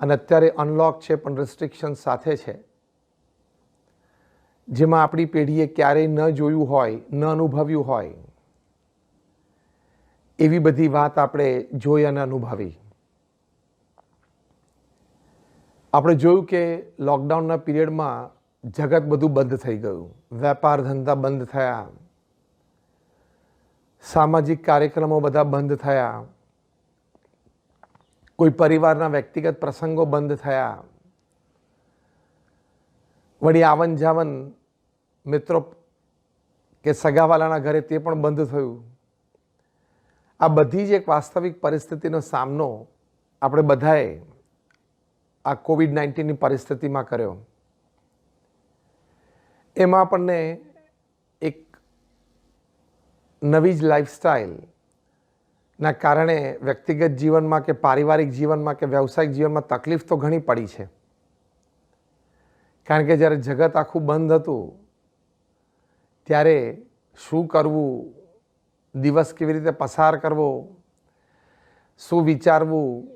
અને અત્યારે અનલોક છે પણ રિસ્ટ્રિક્શન સાથે છે, જેમાં આપણી પેઢીએ ક્યારેય ન જોયું હોય, ન અનુભવ્યું હોય એવી બધી વાત આપણે જોઈ અને અનુભવી. આપણે જોયું કે લોકડાઉનના પીરિયડમાં જગત બધું બંધ થઈ ગયું, વેપાર ધંધા બંધ થયા, સામાજિક કાર્યક્રમો બધા બંધ થયા, કોઈ પરિવારના વ્યક્તિગત પ્રસંગો બંધ થયા, વળી આવન જાવન મિત્રો કે સગાવાલાના ઘરે તે પણ બંધ થયું. આ બધી જ એક વાસ્તવિક પરિસ્થિતિનો સામનો આપણે બધાએ આ કોવિડ-19ની પરિસ્થિતિમાં કર્યો. એમાં આપણને એક નવી જ લાઈફસ્ટાઈલના કારણે વ્યક્તિગત જીવનમાં કે પારિવારિક જીવનમાં કે વ્યવસાયિક જીવનમાં તકલીફ તો ઘણી પડી છે. કારણ કે જ્યારે જગત આખું બંધ હતું ત્યારે શું કરવું, દિવસ કેવી રીતે પસાર કરવો, શું વિચારવું,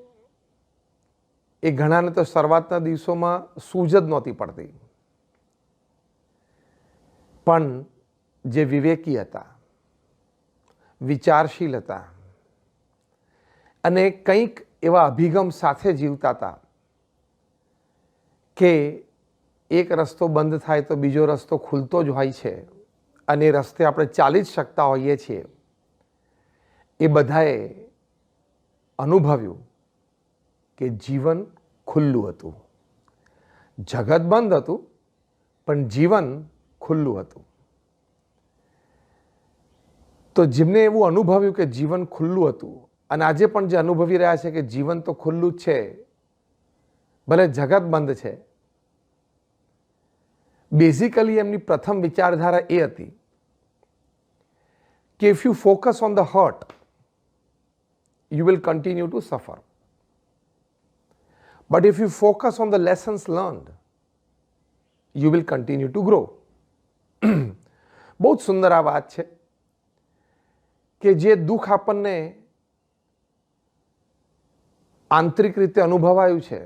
એ ઘણાને તો શરૂઆતના દિવસોમાં સૂઝ જ નહોતી પડતી. પણ જે વિવેકી હતા, વિચારશીલ હતા અને કંઈક એવા અભિગમ સાથે જીવતા હતા કે એક રસ્તો બંધ થાય તો બીજો રસ્તો ખુલતો જ હોય છે અને એ રસ્તે આપણે ચાલી જ શકતા હોઈએ છીએ, એ બધાએ અનુભવ્યું કે જીવન ખુલ્લું હતું. જગત બંધ હતું પણ જીવન ખુલ્લું હતું. તો જેમને એવું અનુભવ્યું કે જીવન ખુલ્લું હતું અને આજે પણ જે અનુભવી રહ્યા છે કે જીવન તો ખુલ્લું જ છે, ભલે જગત બંધ છે, બેઝિકલી એમની પ્રથમ વિચારધારા એ હતી કે if you focus on the hurt you will continue to suffer. But if you focus on the lessons learned, you will continue to grow. બહુ જ સુંદર આ વાત છે કે જે દુઃખ આપણને આંતરિક રીતે અનુભવાયું છે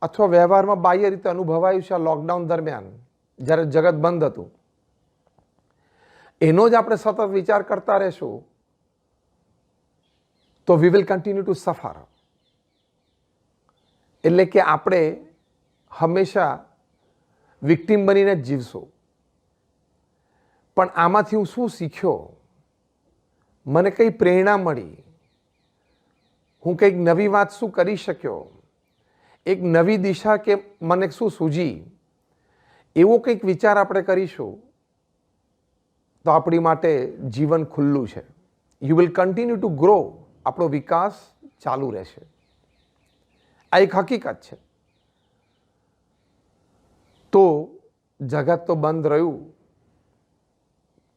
અથવા વ્યવહારમાં બાહ્ય રીતે અનુભવાયું છે આ લોકડાઉન દરમિયાન જ્યારે જગત બંધ હતું, એનો જ આપણે સતત વિચાર કરતા રહેશું તો વી વિલ કન્ટિન્યુ ટુ સફર. એટલે કે આપણે હંમેશા વિક્ટિમ બનીને જ જીવશું. પણ આમાંથી હું શું શીખ્યો, મને કઈ પ્રેરણા મળી, હું કંઈક નવી વાત શું કરી શક્યો, એક નવી દિશા કે મને શું સૂઝી, એવો કંઈક વિચાર આપણે કરીશું તો આપણી માટે જીવન ખુલ્લું છે. You will continue two grow. આપણો વિકાસ ચાલુ રહેશે. આ એક હકીકત છે. તો જગત તો બંધ રહ્યું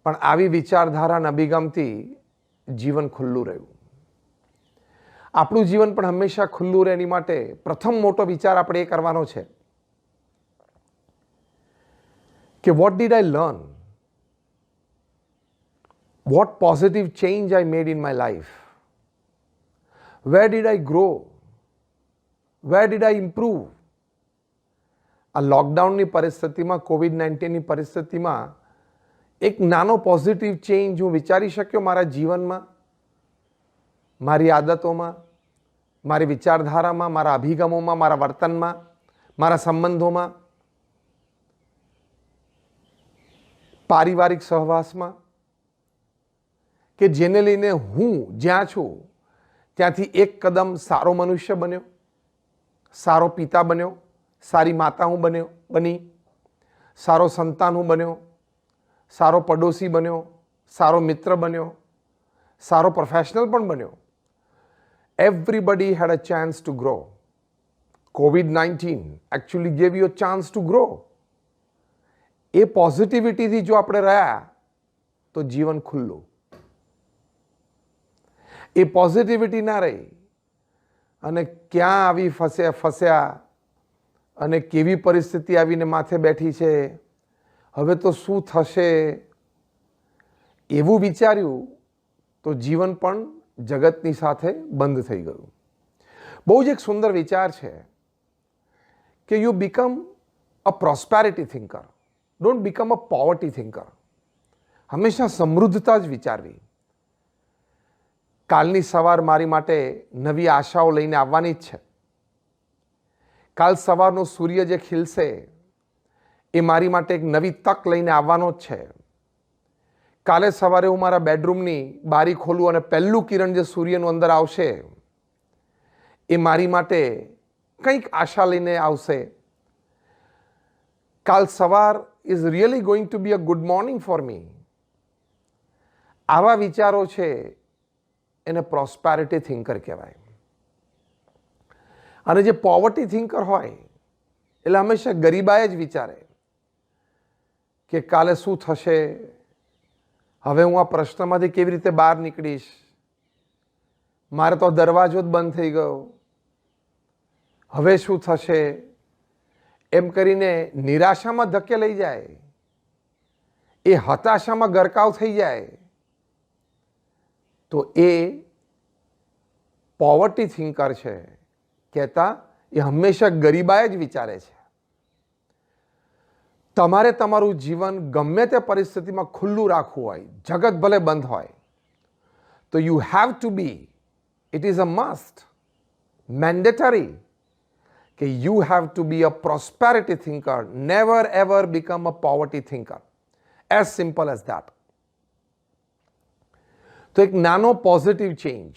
પણ આવી વિચારધારાના અભિગમથી જીવન ખુલ્લું રહ્યું. આપણું જીવન પણ હંમેશા ખુલ્લું રહે એની માટે પ્રથમ મોટો વિચાર આપણે એ કરવાનો છે કે what did I learn, what positive change I made in my life, where did I grow, where did I improve. આ લોકડાઉનની પરિસ્થિતિમાં, કોવિડ-19ની પરિસ્થિતિમાં એક નાનો પોઝિટિવ ચેન્જ હું વિચારી શક્યો મારા જીવનમાં, મારી આદતોમાં, મારી વિચારધારામાં, મારા અભિગમોમાં, મારા વર્તનમાં, મારા સંબંધોમાં, પારિવારિક સહવાસમાં, કે જેને લઈને હું જ્યાં છું ત્યાંથી એક કદમ સારો મનુષ્ય બન્યો, સારો પિતા બન્યો, સારી માતા હું બની, સારો સંતાન હું બન્યો, સારો પડોશી બન્યો, સારો મિત્ર બન્યો, સારો પ્રોફેશનલ પણ બન્યો. Everybody had a chance to grow. COVID-19 actually gave you a chance to grow. એ પોઝિટિવિટીથી જો આપણે રહ્યા તો જીવન ખુલ્લું. એ પોઝિટિવિટી ના રહી અને ક્યાં આવી ફસ્યા અને કેવી પરિસ્થિતિ આવીને માથે બેઠી છે, હવે તો શું થશે, એવું વિચાર્યું તો જીવન પણ જગતની સાથે બંધ થઈ ગયું. બહુ જ એક સુંદર વિચાર છે કે you become a prosperity thinker, don't become a poverty thinker. હંમેશા સમૃદ્ધતા જ વિચારવી. કાલની સવાર મારી માટે નવી આશાઓ લઈને આવવાની જ છે. કાલ સવારનો સૂર્ય જે ખીલશે એ મારી માટે એક નવી તક લઈને આવવાનો જ છે. કાલે સવારે હું મારા બેડરૂમની બારી ખોલું અને પહેલું કિરણ જે સૂર્યનું અંદર આવશે એ મારી માટે કંઈક આશા લઈને આવશે. કાલ સવાર is really going to be a good morning for me. આવા વિચારો છે એને પ્રોસ્પેરિટી થિંકર કહેવાય. અને જે પોવર્ટી થિંકર હોય એટલે હંમેશા ગરીબાએ જ વિચારે કે કાલે શું થશે, હવે હું આ પ્રશ્નમાંથી કેવી રીતે બહાર નીકળીશ, મારે તો દરવાજો જ બંધ થઈ ગયો, હવે શું થશે, એમ કરીને નિરાશામાં ધકેલાઈ જાય, એ હતાશામાં ગરકાવ થઈ જાય, તો એ પોવર્ટી થિંકર છે. કહેતા એ હંમેશા ગરીબાએ જ વિચારે છે. તમારે તમારું જીવન ગમે તે પરિસ્થિતિમાં ખુલ્લું રાખવું હોય, જગત ભલે બંધ હોય, તો you have to be, it is a must, mandatory, કે you have to be a prosperity thinker, never ever become a poverty thinker. As simple as that. તો એક નાનો પોઝિટિવ ચેન્જ,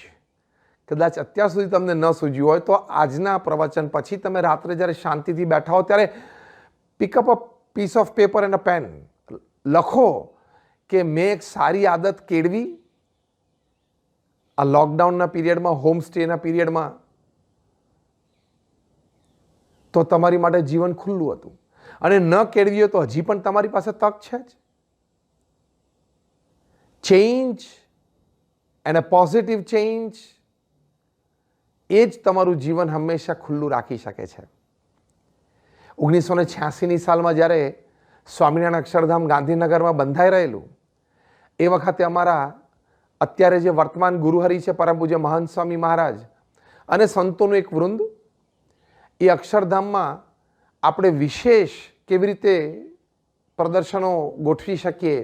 કદાચ અત્યાર સુધી તમને ન સૂઝ્યું હોય તો આજના પ્રવચન પછી તમે રાત્રે જ્યારે શાંતિથી બેઠા હો ત્યારે pick up a piece of paper and a pen, લખો કે મેં એક સારી આદત કેળવી આ લોકડાઉનના પીરિયડમાં, હોમ સ્ટેના પીરિયડમાં, તો તમારી માટે જીવન ખુલ્લું હતું. અને ન કેળવી હોય તો હજી પણ તમારી પાસે તક છે જ. Change and a positive change, એ જ તમારું જીવન હંમેશા ખુલ્લું રાખી શકે છે. 1986ની સાલમાં જ્યારે સ્વામિનારાયણ અક્ષરધામ ગાંધીનગરમાં બંધાઈ રહેલું, એ વખતે અમારા અત્યારે જે વર્તમાન ગુરુહરિ છે પરમ પૂજ્ય મહંત સ્વામી મહારાજ અને સંતોનું એક વૃંદ, એ અક્ષરધામમાં આપણે વિશેષ કેવી રીતે પ્રદર્શનો ગોઠવી શકીએ,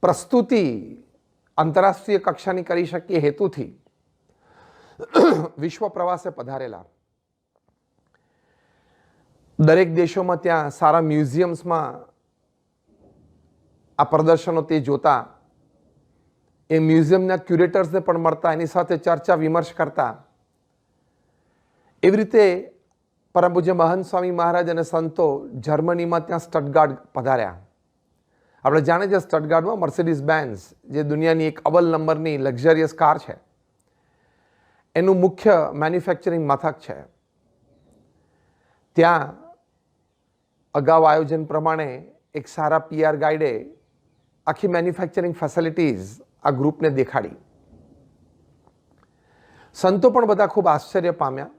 પ્રસ્તુતિ આંતરરાષ્ટ્રીય કક્ષાની કરી શકીએ હેતુથી વિશ્વ પ્રવાસે પધારેલા. દરેક દેશોમાં ત્યાં સારા મ્યુઝિયમ્સમાં આ પ્રદર્શનો તે જોતા, એ મ્યુઝિયમના ક્યુરેટર્સને પણ મળતા, એની સાથે ચર્ચા વિમર્શ કરતા. એવી રીતે પરમ પૂજ્ય મહંત સ્વામી મહારાજ અને સંતો જર્મનીમાં ત્યાં સ્ટટગાર્ડ પધાર્યા. આપણે જાણીએ છીએ સ્ટટગાર્ડમાં મર્સિડીઝ બેન્ઝ, જે દુનિયાની એક અવ્વલ નંબરની લક્ઝરિયસ કાર છે, એનું મુખ્ય મેન્યુફેક્ચરિંગ મથક છે. ત્યાં અગાઉ આયોજન પ્રમાણે એક સારા PR ગાઈડે આખી મેન્યુફેક્ચરિંગ ફેસિલિટીઝ આ ગ્રુપને દેખાડી. સંતો પણ બધા ખૂબ આશ્ચર્ય પામ્યા,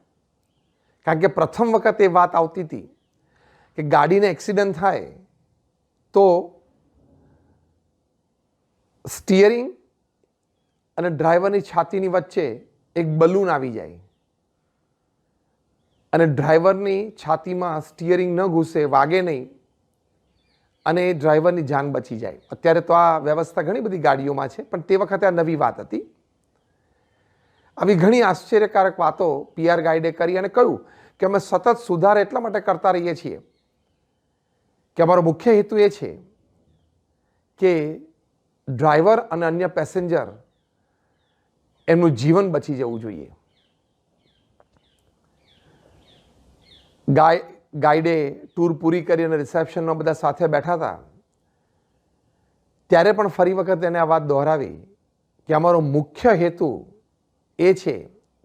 કારણ કે પ્રથમ વખત એ વાત આવતી હતી કે ગાડીને એક્સિડન્ટ થાય તો સ્ટીયરિંગ અને ડ્રાઈવરની છાતીની વચ્ચે એક બલૂન આવી જાય અને ડ્રાઈવરની છાતીમાં સ્ટીયરિંગ ન ઘૂસે, વાગે નહીં, અને એ ડ્રાઈવરની જાન બચી જાય. અત્યારે તો આ વ્યવસ્થા ઘણી બધી ગાડીઓમાં છે, પણ તે વખતે આ નવી વાત હતી. આવી ઘણી આશ્ચર્યકારક વાતો PR ગાઈડે કરી અને કહ્યું કે અમે સતત સુધાર એટલા માટે કરતા રહીએ છીએ કે અમારો મુખ્ય હેતુ એ છે કે ડ્રાઈવર અને અન્ય પેસેન્જર એમનું જીવન બચી જવું જોઈએ. ગાઈડે ટૂર પૂરી કરી અને રિસેપ્શનમાં બધા સાથે બેઠા હતા ત્યારે પણ ફરી વખત એને આ વાત દોહરાવી કે અમારો મુખ્ય હેતુ એ છે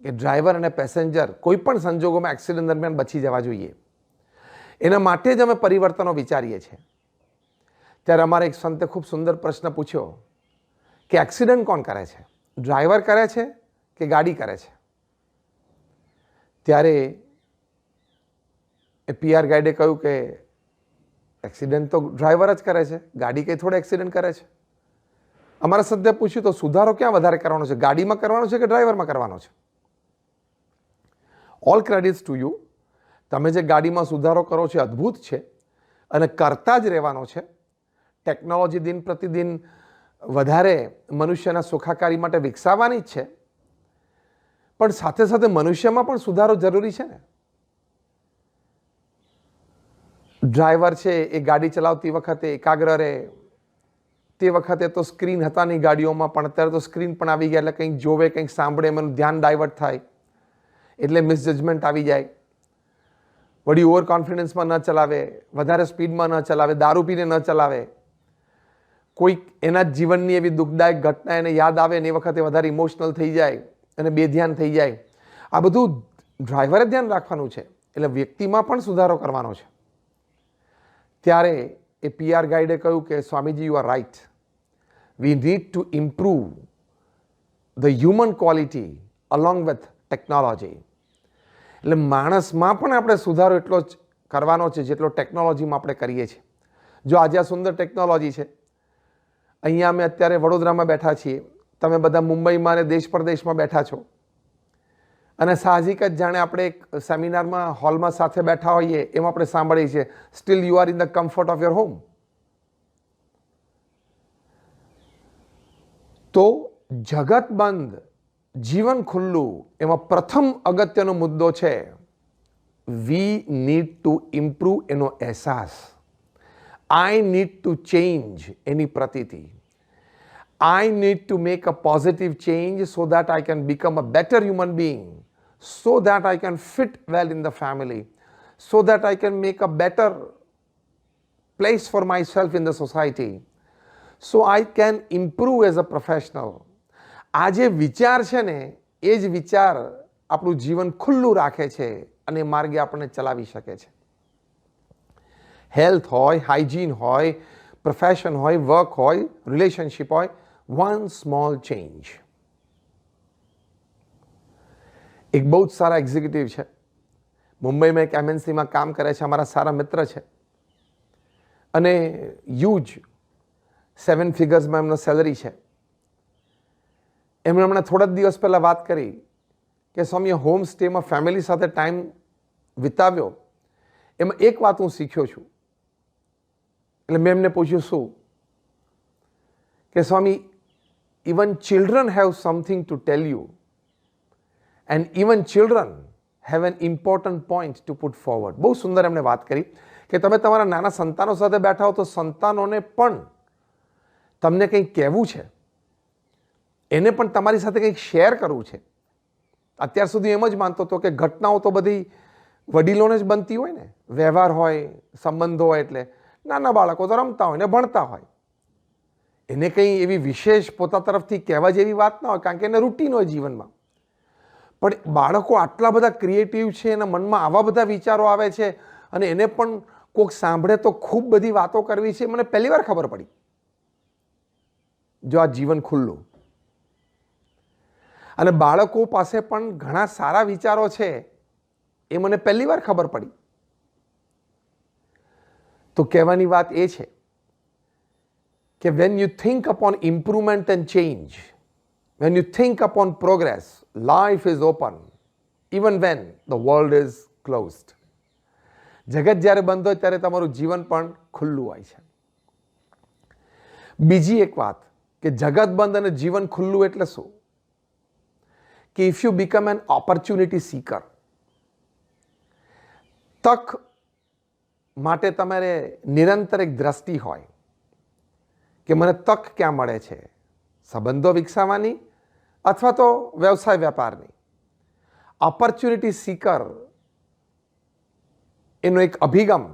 કે ડ્રાઈવર અને પેસેન્જર કોઈ પણ સંજોગોમાં એક્સિડન્ટ દરમિયાન બચી જવા જોઈએ. એના માટે જ અમે પરિવર્તનો વિચારીએ છીએ. ત્યારે અમારે એક સંતે ખૂબ સુંદર પ્રશ્ન પૂછ્યો કે એક્સિડન્ટ કોણ કરે છે, ડ્રાઈવર કરે છે કે ગાડી કરે છે? ત્યારે એ PR ગાઈડે કહ્યું કે એક્સિડન્ટ તો ડ્રાઈવર જ કરે છે, ગાડી કંઈ થોડે એક્સિડન્ટ કરે છે. અમારા સંતે પૂછ્યું તો સુધારો ક્યાં વધારે કરવાનો છે, ગાડીમાં કરવાનો છે કે ડ્રાઈવરમાં કરવાનો છે? All credits to you. તમે જે ગાડીમાં સુધારો કરો છો અદ્ભુત છે અને કરતા જ રહેવાનો છે. ટેકનોલોજી દિન પ્રતિદિન વધારે મનુષ્યના સુખાકારી માટે વિકસાવવાની જ છે, પણ સાથે સાથે મનુષ્યમાં પણ સુધારો જરૂરી છે ને. ડ્રાઈવર છે એ ગાડી ચલાવતી વખતે એકાગ્ર રહે. તે વખતે તો સ્ક્રીન હતા નહીં ગાડીઓમાં, પણ અત્યારે તો સ્ક્રીન પણ આવી ગયા, એટલે કંઈક જોવે, કંઈક સાંભળે, એનું ધ્યાન ડાયવર્ટ થાય, એટલે મિસજજમેન્ટ આવી જાય. વળી ઓવર કોન્ફિડન્સમાં ન ચલાવે, વધારે સ્પીડમાં ન ચલાવે, દારૂ પીને ન ચલાવે. કોઈક એના જીવનની એવી દુઃખદાયક ઘટના એને યાદ આવે ને એ વખતે વધારે ઇમોશનલ થઈ જાય અને બેધ્યાન થઈ જાય. આ બધું ડ્રાઈવરે ધ્યાન રાખવાનું છે, એટલે વ્યક્તિમાં પણ સુધારો કરવાનો છે. ત્યારે એ PR ગાઈડે કહ્યું કે સ્વામીજી, you are right. We need to improve the human quality along with technology. એટલે માણસમાં પણ આપણે સુધારો એટલો જ કરવાનો છે જેટલો ટેકનોલોજીમાં આપણે કરીએ છીએ. જો આજે આ સુંદર ટેકનોલોજી છે, અહીંયા અમે અત્યારે વડોદરામાં બેઠા છીએ, તમે બધા મુંબઈમાં અને દેશ પરદેશમાં બેઠા છો, અને સાહજિક જ જાણે આપણે એક સેમિનારમાં હોલમાં સાથે બેઠા હોઈએ એમાં આપણે સાંભળીએ છીએ, steel you are in the comfort of your home. તો જગત બંધ, જીવન ખુલ્લું, એમાં પ્રથમ અગત્યનો મુદ્દો છે વી નીડ ટુ ઇમ્પ્રૂવ એનો અહેસાસ. આઈ નીડ ટુ ચેન્જ એની પ્રતીતિ. I need to make a positive change so that I can become a better human being, so that I can fit well in the family, so that I can make a better place for myself in the society, so I can improve as a professional. આ જે વિચાર છે ને એ જ વિચાર આપણું જીવન ખુલ્લું રાખે છે અને માર્ગે આપણને ચલાવી શકે છે. હેલ્થ હોય, હાઇજીન હોય, પ્રોફેશન હોય, વર્ક હોય, રિલેશનશિપ હોય, one small change. એક બહુ જ સારા એક્ઝિક્યુટિવ છે, મુંબઈમાં એક MNCમાં કામ કરે છે, અમારા સારા મિત્ર છે, અને હ્યુજ 7 ફિગર્સમાં એમનો સેલરી છે. એમણે હમણાં થોડા દિવસ પહેલાં વાત કરી કે સ્વામી, હોમ સ્ટેમાં ફેમિલી સાથે ટાઈમ વિતાવ્યો, એમાં એક વાત હું શીખ્યો છું. એટલે મેં એમને પૂછ્યું શું? કે સ્વામી, even children have something to tell you, and even children have an important point to put forward. બહુ સુંદર એમણે વાત કરી કે તમે તમારા નાના સંતાનો સાથે બેઠા હો તો સંતાનોને પણ તમને કંઈક કહેવું છે, એને પણ તમારી સાથે કંઈક શેર કરવું છે. અત્યાર સુધી એમ જ માનતો હતો કે ઘટનાઓ તો બધી વડીલોને જ બનતી હોય ને, વ્યવહાર હોય, સંબંધો હોય, એટલે નાના બાળકો તો રમતા હોય ને ભણતા હોય, એને કંઈ એવી વિશેષ પોતા તરફથી કહેવા જેવી વાત ના હોય, કારણ કે એને રૂટીન હોય જીવનમાં. પણ બાળકો આટલા બધા ક્રિએટિવ છે, એના મનમાં આવા બધા વિચારો આવે છે, અને એને પણ કોઈક સાંભળે તો ખૂબ બધી વાતો કરવી છે. મને પહેલી વાર ખબર પડી, જો આ જીવન ખુલ્લું, અને બાળકો પાસે પણ ઘણા સારા વિચારો છે, એ મને પહેલી વાર ખબર પડી. તો કહેવાની વાત એ છે કે when you think upon improvement and change, when you think upon progress, life is open even when the world is closed. જગત જ્યારે બંધ હોય ત્યારે તમારું જીવન પણ ખુલ્લું હોય છે. બીજી એક વાત કે જગત બંધ અને જીવન ખુલ્લું એટલે શું? કે if you become N opportunity seeker, તક માટે તમારે નિરંતર એક દ્રષ્ટિ હોય કે મને તક ક્યાં મળે છે, સંબંધો વિકસાવવાની અથવા તો વ્યવસાય વ્યાપારની. ઓપોર્ચ્યુનિટી સીકર એનો એક અભિગમ,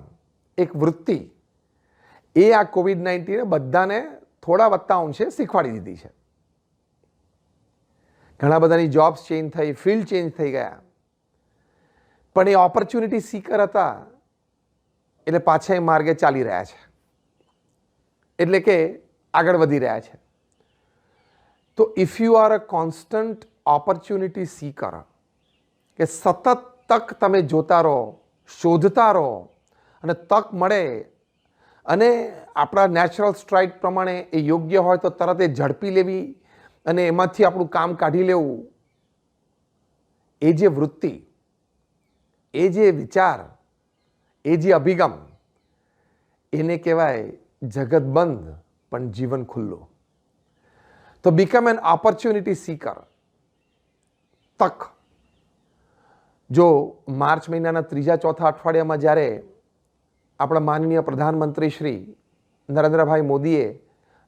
એક વૃત્તિ, એ આ COVID-19 બધાને થોડા વત્તા અંશે શીખવાડી દીધી છે. ઘણા બધાની જોબ્સ ચેન્જ થઈ, ફિલ્ડ ચેન્જ થઈ ગયા, પણ એ ઓપોર્ચ્યુનિટી સીકર હતા એટલે પાછા એ માર્ગે ચાલી રહ્યા છે, એટલે કે આગળ વધી રહ્યા છે. તો if you are a constant opportunity seeker, કે સતત તક તમે જોતા રહો, શોધતા રહો, અને તક મળે અને આપણા નેચરલ સ્ટ્રાઇક પ્રમાણે એ યોગ્ય હોય તો તરત એ ઝડપી લેવી અને એમાંથી આપણું કામ કાઢી લેવું, એ જે વૃત્તિ, એ જે વિચાર, એ જે અભિગમ, એને કહેવાય જગત બંધ પણ જીવન ખુલ્લું. તો બીકમ એન ઓપોર્ચ્યુનિટી સીકર. તક. જો માર્ચ મહિનાના 3-4 અઠવાડિયામાં જ્યારે આપણા માનનીય પ્રધાનમંત્રી શ્રી નરેન્દ્રભાઈ મોદીએ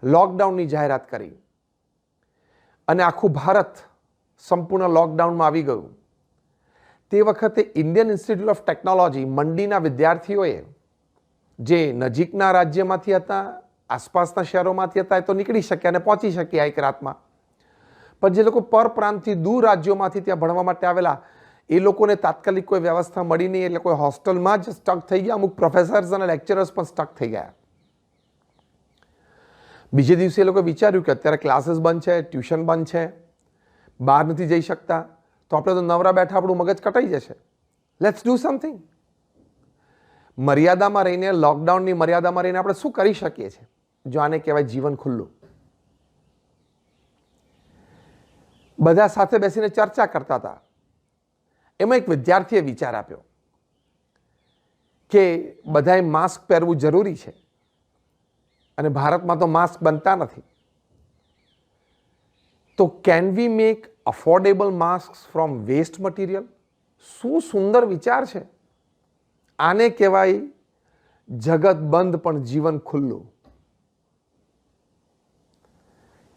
લોકડાઉનની જાહેરાત કરી અને આખું ભારત સંપૂર્ણ લોકડાઉનમાં આવી ગયું, તે વખતે ઇન્ડિયન ઇન્સ્ટિટ્યૂટ ઓફ ટેકનોલોજી મંડીના વિદ્યાર્થીઓએ જે નજીકના રાજ્યમાંથી હતા, આસપાસના શહેરોમાંથી હતા, એ તો નીકળી શક્યા અને પહોંચી શક્યા એક રાતમાં, પણ જે લોકો પરપ્રાંતથી દૂર રાજ્યોમાંથી ત્યાં ભણવા માટે આવેલા, એ લોકોને તાત્કાલિક કોઈ વ્યવસ્થા મળી નહીં, એટલે કોઈ હોસ્ટેલમાં જ સ્ટક થઈ ગયા. અમુક પ્રોફેસર્સ અને લેક્ચરર્સ પણ સ્ટક થઈ ગયા. બીજે દિવસે એ લોકો વિચાર્યું કે અત્યારે ક્લાસીસ બંધ છે, ટ્યુશન બંધ છે, બહાર નથી જઈ શકતા, તો આપણે તો નવરા બેઠા આપણું મગજ કટાઈ જશે. Let's do something. મર્યાદામાં રહીને, લોકડાઉનની મર્યાદામાં રહીને આપણે શું કરી શકીએ છીએ? જો આને કહેવાય જીવન ખુલ્લું. બધા સાથે બેસીને ચર્ચા કરતા હતા. એમાં એક વિદ્યાર્થીએ વિચાર આપ્યો કે બધાએ માસ્ક પહેરવું જરૂરી છે અને ભારતમાં તો માસ્ક બનતા નથી, તો can we make affordable mask from waste material? શું સુંદર વિચાર છે! આને કહેવાય જગત બંધ પણ જીવન ખુલ્લું.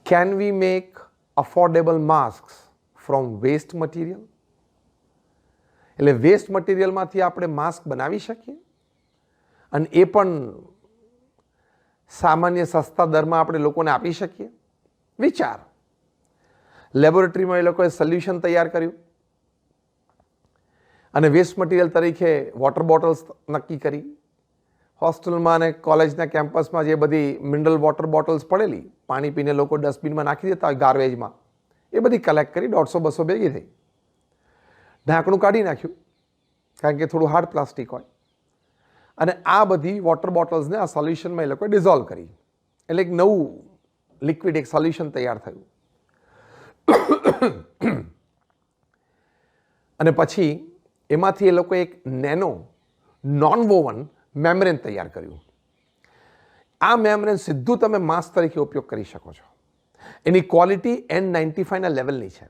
Can we make affordable mask from waste material? એટલે વેસ્ટ મટીરિયલમાંથી આપણે માસ્ક બનાવી શકીએ અને એ પણ સામાન્ય સસ્તા દરમાં આપણે લોકોને આપી શકીએ. વિચાર. લેબોરેટરીમાં એ લોકોએ સોલ્યુશન તૈયાર કર્યું અને વેસ્ટ મટીરિયલ તરીકે વોટર બોટલ્સ નક્કી કરી. હોસ્ટેલમાં અને કોલેજના કેમ્પસમાં જે બધી મિનરલ વોટર બોટલ્સ પડેલી, પાણી પીને લોકો ડસ્ટબિનમાં નાખી દેતા હોય ગાર્બેજમાં, એ બધી કલેક્ટ કરી 150-200 ભેગી થઈ. ઢાંકણું કાઢી નાખ્યું, કારણ કે થોડું હાર્ડ પ્લાસ્ટિક હોય, અને આ બધી વોટર બોટલ્સને આ સોલ્યુશનમાં એ લોકોએ ડિઝોલ્વ કરી. એટલે એક નવું લિક્વિડ, એક સોલ્યુશન તૈયાર થયું. અને પછી એમાંથી એ લોકોએ એક નેનો નોન વોવન મેમ્બ્રેન તૈયાર કર્યું. આ મેમ્બ્રેન સીધું તમે માસ્ક તરીકે ઉપયોગ કરી શકો છો. એની ક્વોલિટી N95 ના લેવલની છે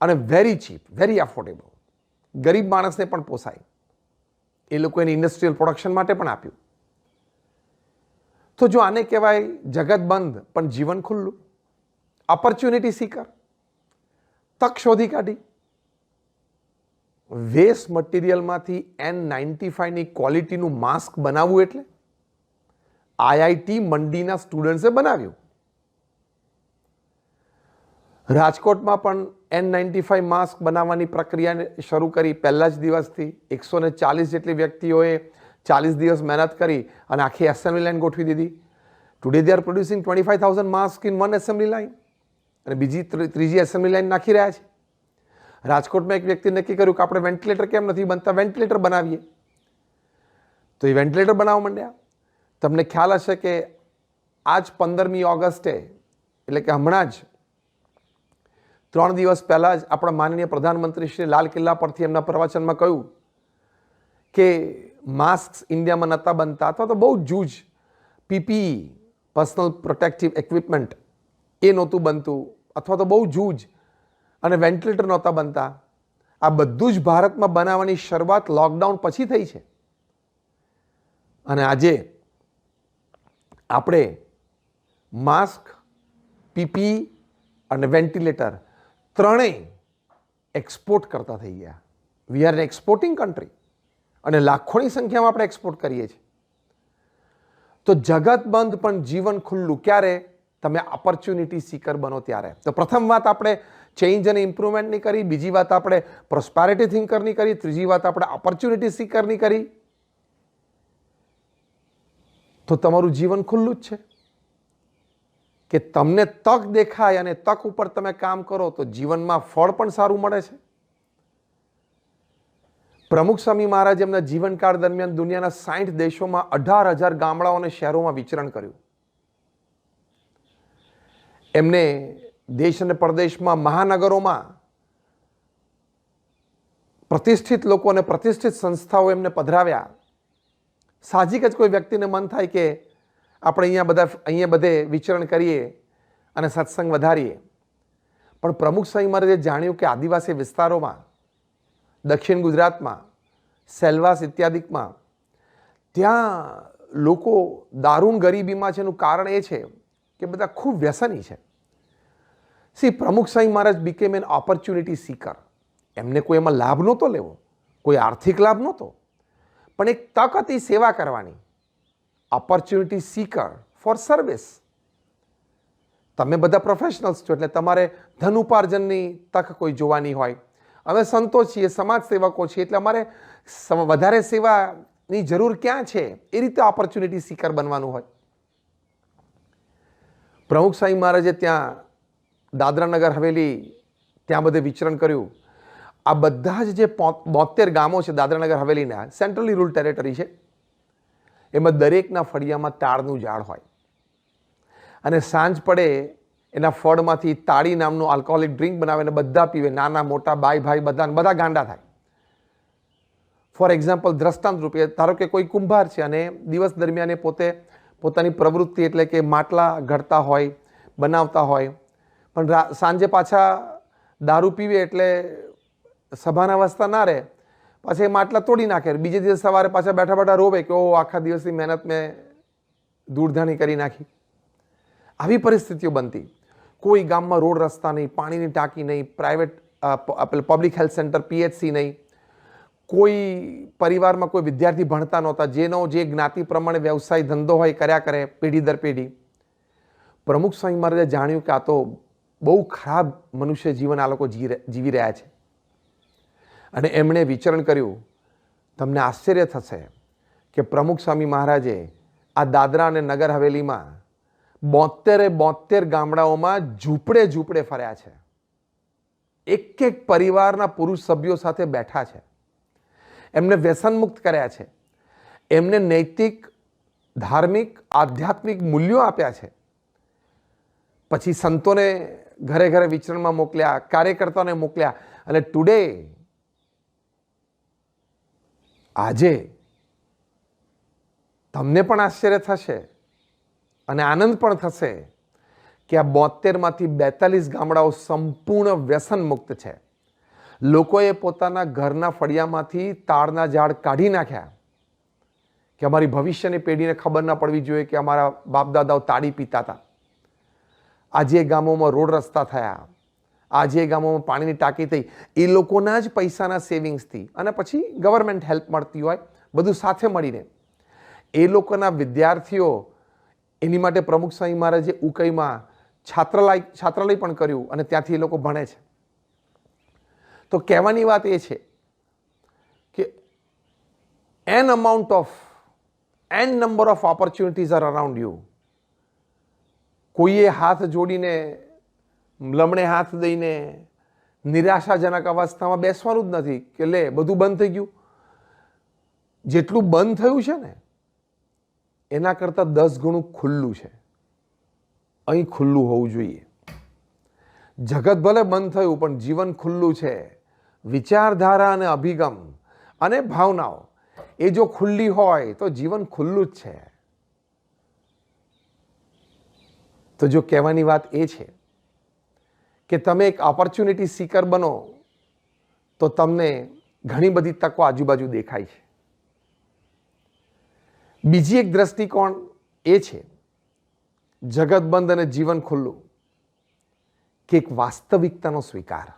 અને વેરી ચીપ, વેરી અફોર્ડેબલ. ગરીબ માણસને પણ પોસાય. એ લોકો એની ઇન્ડસ્ટ્રીયલ પ્રોડક્શન માટે પણ આપ્યું. તો જો આને કહેવાય જગત બંધ પણ જીવન ખુલ્લું, ઓપોર્ચ્યુનિટી સીકર, તક શોધી કાઢી. વેસ્ટ મટીરિયલમાંથી N95 ની ક્વોલિટીનું માસ્ક બનાવવું એટલે IIT મંડીના સ્ટુડન્ટ્સે બનાવ્યું. રાજકોટમાં પણ N95 માસ્ક બનાવવાની પ્રક્રિયા શરૂ કરી. પહેલા જ દિવસથી 140 જેટલી વ્યક્તિઓએ 40 દિવસ મહેનત કરી અને આખી એસેમ્બલી લાઈન ગોઠવી દીધી. Today they are producing 25,000 mask in one assembly line, અને ત્રીજી એસેમ્બલી લાઈન નાખી રહ્યા છે. રાજકોટમાં એક વ્યક્તિ નક્કી કર્યું કે આપણે વેન્ટિલેટર કેમ નથી બનતા, વેન્ટિલેટર બનાવીએ. તો એ વેન્ટિલેટર બનાવવા માંડ્યા. તમને ખ્યાલ હશે કે આજ 15મી ઓગસ્ટે, એટલે કે હમણાં જ 3 દિવસ પહેલાં જ આપણા માનનીય પ્રધાનમંત્રી શ્રી લાલ કિલ્લા પરથી એમના પ્રવચનમાં કહ્યું કે માસ્ક ઇન્ડિયામાં નહોતા બનતા, અથવા તો બહુ જૂજ PPE, પર્સનલ પ્રોટેક્ટિવ ઇક્વિપમેન્ટ, એ નહોતું બનતું, અથવા તો બહુ જૂજ અને વેન્ટિલેટર નહોતા બનતા. આ બધું જ ભારતમાં બનાવવાની શરૂઆત લોકડાઉન પછી થઈ છે. અને આજે આપણે માસ્ક, PPE અને વેન્ટિલેટર ત્રણેય એક્સપોર્ટ કરતા થઈ ગયા. We are an exporting country, અને લાખોની સંખ્યામાં આપણે એક્સપોર્ટ કરીએ છીએ. તો જગત બંધ પણ જીવન ખુલ્લું ક્યારે? તમે ઓપોર્ચ્યુનિટી સીકર બનો ત્યારે. તો પ્રથમ વાત આપણે ચેન્જ અને ઇમ્પ્રુવમેન્ટની કરી, બીજી વાત આપણે પ્રોસ્પેરિટી થિંકરની કરી, ત્રીજી વાત આપણે ઓપોર્ચ્યુનિટી સીકરની કરી. તો તમારું જીવન ખુલ્લું જ છે કે તમને તક દેખાય અને તક ઉપર તમે કામ કરો તો જીવનમાં ફળ પણ સારું મળે છે. પ્રમુખ સ્વામી મહારાજ એમના જીવનકાળ દરમિયાન દુનિયાના 60 દેશોમાં 18,000 ગામડાઓ અને શહેરોમાં વિચરણ કર્યું. એમને દેશ અને પરદેશમાં, મહાનગરોમાં પ્રતિષ્ઠિત લોકો અને પ્રતિષ્ઠિત સંસ્થાઓ એમને પધરાવ્યા. સાહજિક જ કોઈ વ્યક્તિને મન થાય કે આપણે અહીંયા બધે વિચરણ કરીએ અને સત્સંગ વધારીએ. પણ પ્રમુખ સ્વામી મહારાજે જાણ્યું કે આદિવાસી વિસ્તારોમાં, દક્ષિણ ગુજરાતમાં, સેલવાસ ઇત્યાદિકમાં ત્યાં લોકો દારૂણ ગરીબીમાં છે. એનું કારણ એ છે કે બધા ખૂબ વ્યસની છે. પ્રમુખ Swami Maharaj became N opportunity seeker. એમને કોઈ એમાં લાભ નહોતો લેવો, કોઈ આર્થિક લાભ નહોતો, પણ એક તક હતી સેવા કરવાની. Opportunity seeker for service. તમે બધા પ્રોફેશનલ્સ છો એટલે તમારે ધન ઉપાર્જનની તક કોઈ જોવાની હોય. અમે સંતો છીએ, સમાજ સેવકો છીએ, એટલે અમારે વધારે સેવાની જરૂર ક્યાં છે એ રીતે ઓપોર્ચ્યુનિટી સીકર બનવાનું હોય. પ્રમુખ સ્વામી મહારાજે ત્યાં દાદરાનગર હવેલી ત્યાં બધે વિચરણ કર્યું. આ બધા જ જે 72 ગામો છે દાદરાનગર હવેલીના, સેન્ટ્રલી રૂલ ટેરેટરી છે, એમાં દરેકના ફળિયામાં તાળનું ઝાડ હોય અને સાંજ પડે એના ફળમાંથી તાળી નામનું આલ્કોહોલિક ડ્રિંક બનાવીને બધા પીવે. નાના મોટા બાઈ ભાઈ બધા ગાંડા થાય. ફોર એક્ઝામ્પલ, દ્રષ્ટાંત રૂપે ધારો કે કોઈ કુંભાર છે અને દિવસ દરમિયાન એ પોતાની પ્રવૃત્તિ એટલે કે માટલા ઘડતા હોય, બનાવતા હોય, પણ સાંજે પાછા દારૂ પીવે એટલે સભાના અવસ્થા ના રહે, પાછા એ માટલા તોડી નાખે. બીજે દિવસ સવારે પાછા બેઠા બેઠા રોવે કે ઓહ, આખા દિવસની મહેનત મેં ધૂળધાણી કરી નાખી. આવી પરિસ્થિતિઓ બનતી. કોઈ ગામમાં રોડ રસ્તા નહીં, પાણીની ટાંકી નહીં, private public health centre PHC નહીં, કોઈ પરિવારમાં કોઈ વિદ્યાર્થી ભણતા નહોતા, જેનો જે જ્ઞાતિ પ્રમાણે વ્યવસાય ધંધો હોય કર્યા કરે પેઢી દર પેઢી. પ્રમુખ સ્વામી મહારાજે જાણ્યું કે આ તો બહુ ખરાબ મનુષ્ય જીવન આ લોકો જીવી રહ્યા છે અને એમણે વિચરણ કર્યું. તમને આશ્ચર્ય થશે કે પ્રમુખ સ્વામી મહારાજે આ દાદરા અને નગર હવેલીમાં 72 ગામડાઓમાં ઝૂંપડે ફર્યા છે. એક પરિવારના પુરુષ સભ્યો સાથે બેઠા છે, એમને વ્યસનમુક્ત કર્યા છે, એમને નૈતિક, ધાર્મિક, આધ્યાત્મિક મૂલ્યો આપ્યા છે. પછી સંતોને ઘરે ઘરે વિચરણમાં મોકલ્યા, કાર્યકર્તાઓને મોકલ્યા. અને ટુડે, આજે તમને પણ આશ્ચર્ય થશે અને આનંદ પણ થશે કે આ 72માંથી 42 ગામડાઓ સંપૂર્ણ વ્યસન મુક્ત છે. લોકોએ પોતાના ઘરના ફળિયામાંથી તાળના ઝાડ કાઢી નાખ્યા કે અમારી ભવિષ્યની પેઢીને ખબર ના પડવી જોઈએ કે અમારા બાપ દાદાઓ તાળી પીતા હતા. આજે ગામોમાં રોડ રસ્તા થયા, આજે ગામોમાં પાણીની ટાંકી થઈ, એ લોકોના જ પૈસાના સેવિંગ્સથી અને પછી ગવર્મેન્ટ હેલ્પ મળતી હોય, બધું સાથે મળીને એ લોકોના વિદ્યાર્થીઓ. એની માટે પ્રમુખ સ્વામી મહારાજે ઉકઈમાં છાત્રાલય પણ કર્યું અને ત્યાંથી એ લોકો ભણે છે. તો કહેવાની વાત એ છે કે an number of opportunities are around you. કોઈએ હાથ જોડીને, લમણે હાથ દઈને નિરાશાજનક અવસ્થામાં બેસવાનું જ નથી કે લે બધું બંધ થઈ ગયું. જેટલું બંધ થયું છે ને એના કરતાં 10 ગણું ખુલ્લું છે. અહીં ખુલ્લું હોવું જોઈએ. જગત ભલે બંધ થયું પણ જીવન ખુલ્લું છે. વિચારધારા અને અભિગમ અને ભાવનાઓ એ જો ખુલ્લી હોય તો જીવન ખુલ્લું જ છે. તો જો કહેવાની વાત એ છે કે તમે એક ઓપોર્ચ્યુનિટી સીકર બનો તો તમને ઘણી બધી તકો આજુબાજુ દેખાય છે. બીજી એક દ્રષ્ટિકોણ એ છે જગત બંધ અને જીવન ખુલ્લું કે એક વાસ્તવિકતાનો સ્વીકાર.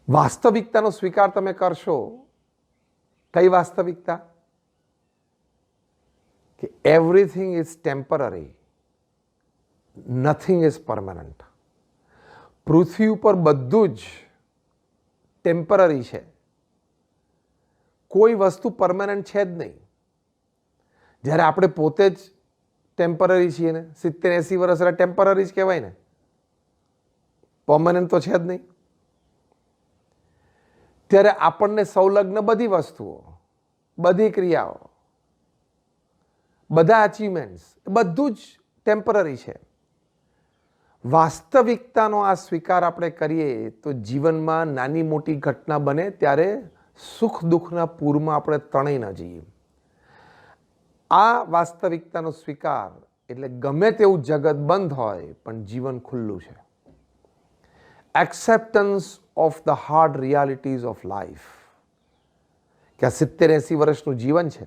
વાસ્તવિકતાનો સ્વીકાર તમે કરશો. કઈ વાસ્તવિકતા? કે everything is temporary, nothing is permanent. પૃથ્વી ઉપર બધું જ ટેમ્પરરી છે, કોઈ વસ્તુ પરમાનન્ટ છે જ નહીં. જ્યારે આપણે પોતે જ ટેમ્પરરી છીએ ને, 70-80 વર્ષ એટલે ટેમ્પરરી જ કહેવાય ને, પરમાનન્ટ તો છે જ નહીં. ત્યારે આપણને સંલગ્ન બધી વસ્તુઓ, બધી ક્રિયાઓ, બધા અચીવમેન્ટ્સ બધું જ ટેમ્પરરી છે. વાસ્તવિકતાનો આ સ્વીકાર આપણે કરીએ તો જીવનમાં નાની મોટી ઘટના બને ત્યારે સુખ દુઃખના પૂરમાં આપણે તણાઈ ન જઈએ. આ વાસ્તવિકતાનો સ્વીકાર એટલે ગમે તેવું જગત બંધ હોય પણ જીવન ખુલ્લું છે. Acceptance of the hard realities of life, કે આ 70-80 વર્ષનું જીવન છે,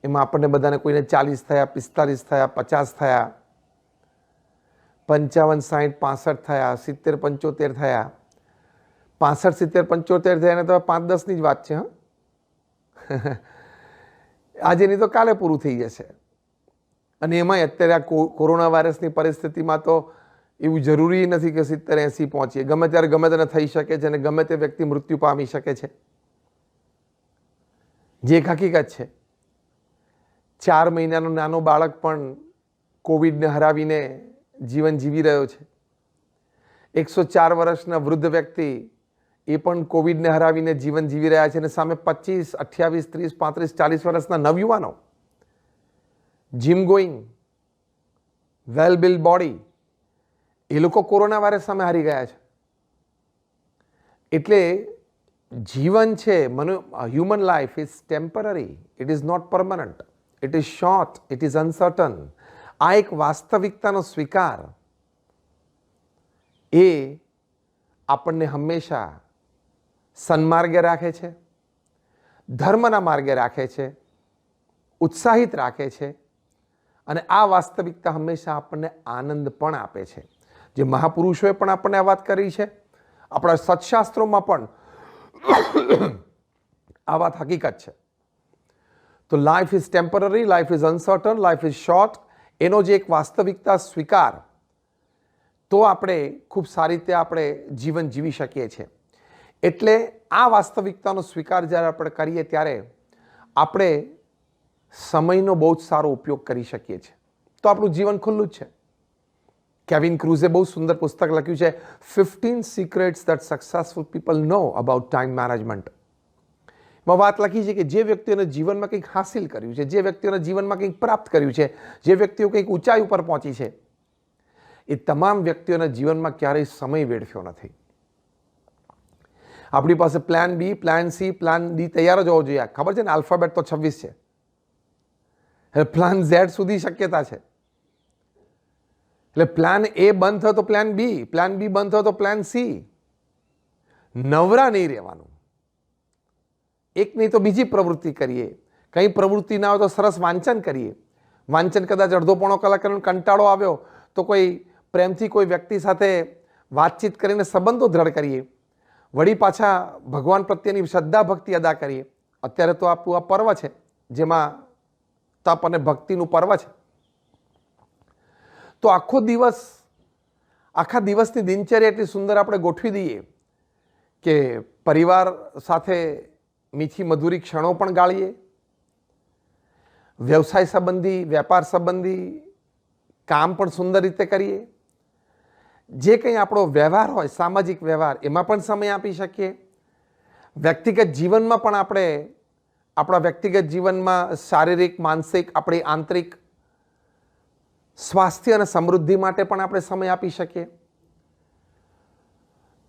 એમાં આપણને બધાને કોઈને 40 થયા, 45 થયા, 50 થયા, 55, 60, 65 થયા, 70, 75 થયા, 65, 70, 75 થયા ને તો 5-10ની જ વાત છે. આજે નહીં તો કાલે પૂરું થઈ જશે. અને એમાંય અત્યારે આ કોરોના વાયરસની પરિસ્થિતિમાં તો એવું જરૂરી નથી કે 70-80 પહોંચીએ. ગમે ત્યારે ગમે તેને થઈ શકે છે અને ગમે તે વ્યક્તિ મૃત્યુ પામી શકે છે, જે એક હકીકત છે. 4 મહિનાનો નાનો બાળક પણ કોવિડને હરાવીને જીવન જીવી રહ્યો છે. 104 વર્ષના વૃદ્ધ વ્યક્તિ એ પણ કોવિડને હરાવીને જીવન જીવી રહ્યા છે. અને સામે 25, 28, 30, 35, 40 વર્ષના નવયુવાનો, જીમ ગોઈંગ, વેલ બિલ્ડ બોડી, એ લોકો કોરોના વાયરસ સામે હારી ગયા છે. એટલે જીવન છે, human life is temporary, it is not permanent, it is short, it is uncertain. આ એક વાસ્તવિકતાનો સ્વીકાર એ આપણને હંમેશા સન્માર્ગે રાખે છે, ધર્મના માર્ગે રાખે છે, ઉત્સાહિત રાખે છે. અને આ વાસ્તવિકતા હંમેશા આપણને આનંદ પણ આપે છે. જે મહાપુરુષોએ પણ આપણને આ વાત કરી છે, આપણા સત્શાસ્ત્રોમાં પણ આ વાત હકીકત છે. તો life is temporary, life is uncertain, life is short. એનો જે એક વાસ્તવિકતા સ્વીકાર, તો આપણે ખૂબ સારી રીતે આપણે જીવન જીવી શકીએ છીએ. એટલે આ વાસ્તવિકતાનો સ્વીકાર જ્યારે આપણે કરીએ ત્યારે આપણે સમયનો બહુ જ સારો ઉપયોગ કરી શકીએ છીએ. તો આપણું જીવન ખુલ્લું જ છે. કેવિન ક્રુઝે બહુ સુંદર પુસ્તક લખ્યું છે, 15 secrets that successful people know about time management. માં વાત લખી છે કે જે વ્યક્તિઓને જીવનમાં કંઈક હાસિલ કર્યું છે, જે વ્યક્તિઓને જીવનમાં કંઈક પ્રાપ્ત કર્યું છે, જે વ્યક્તિઓ કંઈક ઊંચાઈ ઉપર પહોંચી છે, એ તમામ વ્યક્તિઓના જીવનમાં ક્યારેય સમય વેડફ્યો નથી. આપણી પાસે પ્લાન બી, પ્લાન સી, પ્લાન ડી તૈયાર જ હોવો જોઈએ. ખબર છે ને, આલ્ફાબેટ તો 26 છે. એટલે પ્લાન ઝેડ સુધી શક્યતા છે. એટલે પ્લાન એ બંધ થયો તો પ્લાન બી, પ્લાન બી બંધ થયો તો પ્લાન સી. નવરા નહીં રહેવાનું. એક નહીં તો બીજી પ્રવૃત્તિ કરીએ. કંઈ પ્રવૃત્તિ ના હોય તો સરસ વાંચન કરીએ. વાંચન કદાચ અડધો પોણો કલાક કરીને કંટાળો આવ્યો તો કોઈ પ્રેમથી કોઈ વ્યક્તિ સાથે વાતચીત કરીને સંબંધો દ્રઢ કરીએ. વળી પાછા ભગવાન પ્રત્યેની શ્રદ્ધા ભક્તિ અદા કરીએ. અત્યારે તો આપણું આ પર્વ છે, જેમાં તપ અને ભક્તિનું પર્વ છે. તો આખા દિવસની દિનચર્યા એટલી સુંદર આપણે ગોઠવી દઈએ કે પરિવાર સાથે મીઠી મધુરી ક્ષણો પણ ગાળીએ. વ્યવસાય સંબંધી, વેપાર સંબંધી કામ પણ સુંદર રીતે કરીએ. જે કંઈ આપણો વ્યવહાર હોય, સામાજિક વ્યવહાર, એમાં પણ સમય આપી શકીએ. વ્યક્તિગત જીવનમાં પણ આપણે આપણા વ્યક્તિગત જીવનમાં શારીરિક, માનસિક, આપણી આંતરિક સ્વાસ્થ્ય અને સમૃદ્ધિ માટે પણ આપણે સમય આપી શકીએ.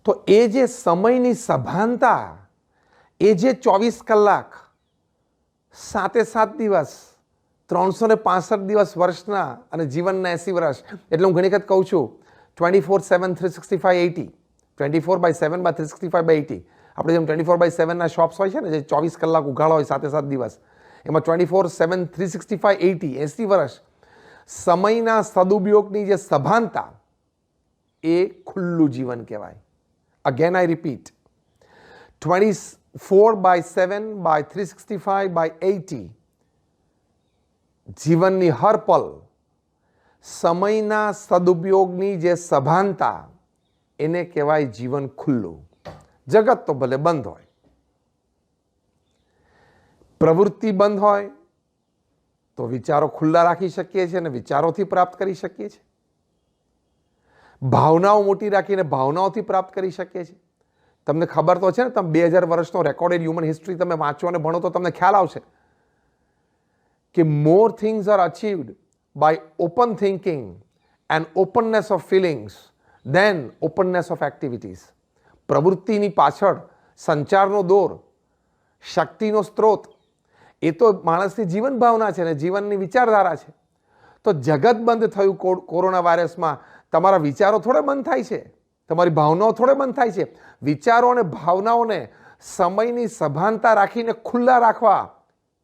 તો એ જે સમયની સભાનતા, એ જે 24 કલાક, 7 દિવસ, 365 દિવસ વર્ષના અને જીવનના 80 વર્ષ, એટલે હું ઘણી વખત કહું છું 24/7, 365/80, 24/7 365/80. આપણે જેમ 24/7ના શોપ્સ હોય છે ને, જે 24 કલાક ઉઘાડો હોય 7 દિવસ, એમાં 24/7 365/80, 80 વર્ષ સમયના સદુપયોગની જે સભાનતા, એ ખુલ્લું જીવન કહેવાય. અગેન આઈ રિપીટ, 24/7 365/80 જીવનની હર પલ સમયના સદુપયોગની જે સભાનતા, એને કહેવાય જીવન ખુલ્લું. જગત તો ભલે બંધ હોય, પ્રવૃત્તિ બંધ હોય, તો વિચારો ખુલ્લા રાખી શકીએ છીએ અને વિચારોથી પ્રાપ્ત કરી શકીએ છીએ. ભાવનાઓ મોટી રાખીને ભાવનાઓથી પ્રાપ્ત કરી શકીએ છીએ. તમને ખબર તો છે ને, તમે 2000 વર્ષનો રેકોર્ડેડ હ્યુમન હિસ્ટ્રી તમે વાંચો અને ભણો તો તમને ખ્યાલ આવશે કે more things are achieved by open thinking and openness of feelings than openness of activities. પ્રવૃત્તિની પાછળ સંચારનો દોર, શક્તિનો સ્ત્રોત એ તો માણસની જીવન ભાવના છે ને જીવનની વિચારધારા છે. તો જગત બંધ થયું કોરોના વાયરસમાં. તમારા વિચારો થોડે બંધ થાય છે, તમારી ભાવનાઓ થોડે બંધ થાય છે. વિચારો અને ભાવનાઓને સમયની સભાનતા રાખીને ખુલ્લા રાખવા,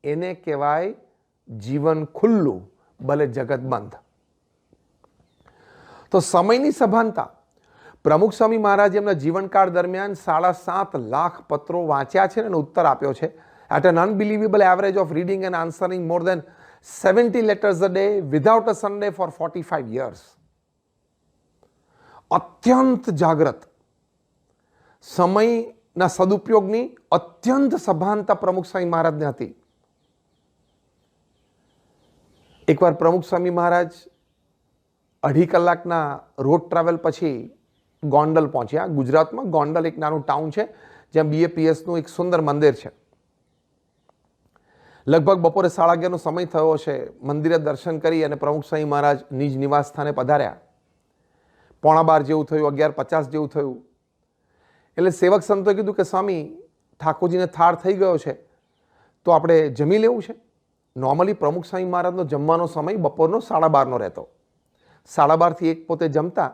એને કહેવાય જીવન ખુલ્લું, ભલે જગત બંધ. તો સમયની સભાનતા. પ્રમુખ સ્વામી મહારાજ એમના જીવનકાળ દરમિયાન 7.5 લાખ પત્રો વાંચ્યા છે અને ઉત્તર આપ્યો છે. At an unbelievable average of reading and answering more than 70 letters a day without a Sunday for 45 years. અત્યંત જાગ્રત, સમયના સદુપયોગની અત્યંત સભાનતા પ્રમુખ સ્વામી મહારાજને હતી. એકવાર પ્રમુખ સ્વામી મહારાજ 2.5 કલાકના રોડ ટ્રાવેલ પછી ગોંડલ પહોંચ્યા. ગુજરાતમાં ગોંડલ એક નાનું ટાઉન છે જ્યાં BAPSનું એક સુંદર મંદિર છે. લગભગ બપોરે 11:30નો સમય થયો છે. મંદિરે દર્શન કરી અને પ્રમુખ સ્વામી મહારાજ નિજ નિવાસ સ્થાને પધાર્યા. 11:15 જેવું થયું, 11:50 જેવું થયું. એટલે સેવક સંતોએ કીધું કે સ્વામી, ઠાકોરજીને થાળ થઈ ગયો છે, તો આપણે જમી લેવું છે. નોર્મલી પ્રમુખ સ્વામી મહારાજનો જમવાનો સમય બપોરનો 12:30નો રહેતો. 12:30 થી 1 પોતે જમતા.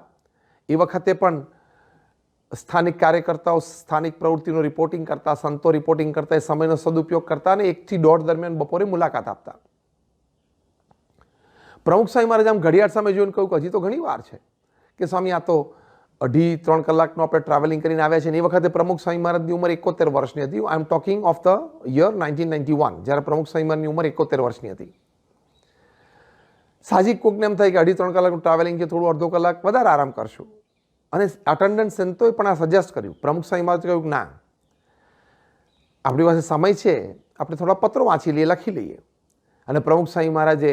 એ વખતે પણ સ્થાનિક કાર્યકર્તાઓ સ્થાનિક પ્રવૃત્તિનું રિપોર્ટિંગ કરતા, સંતો રિપોર્ટિંગ કરતા, એ સમયનો સદુપયોગ કરતા અને 1 થી 1.5 દરમિયાન બપોરે મુલાકાત આપતા. પ્રમુખ સ્વામી મહારાજ આમ ઘડિયાળ સામે જોઈને કહ્યું કે હજી તો ઘણી વાર છે કે સ્વામી, આ તો 2.5-3 કલાકનો આપણે ટ્રાવેલિંગ કરીને આવ્યા છે. એ વખતે પ્રમુખ સ્વામી મહારાજની ઉંમર 71 વર્ષની હતી. I am talking of the year 1991, જ્યારે પ્રમુખ સ્વામી મહારાજની ઉંમર 71 વર્ષની હતી. સાહજિક કોકને એમ થાય કે 2.5-3 કલાકનું ટ્રાવેલિંગ છે, થોડું અડધો કલાક વધારે આરામ કરશું. અને અટેન્ડન્ટ સંતોએ પણ આ સજેસ્ટ કર્યું. પ્રમુખ સ્વામી મહારાજ કહ્યું કે ના, આપણી પાસે સમય છે, આપણે થોડા પત્રો વાંચી લઈએ, લખી લઈએ. અને પ્રમુખ સ્વામી મહારાજે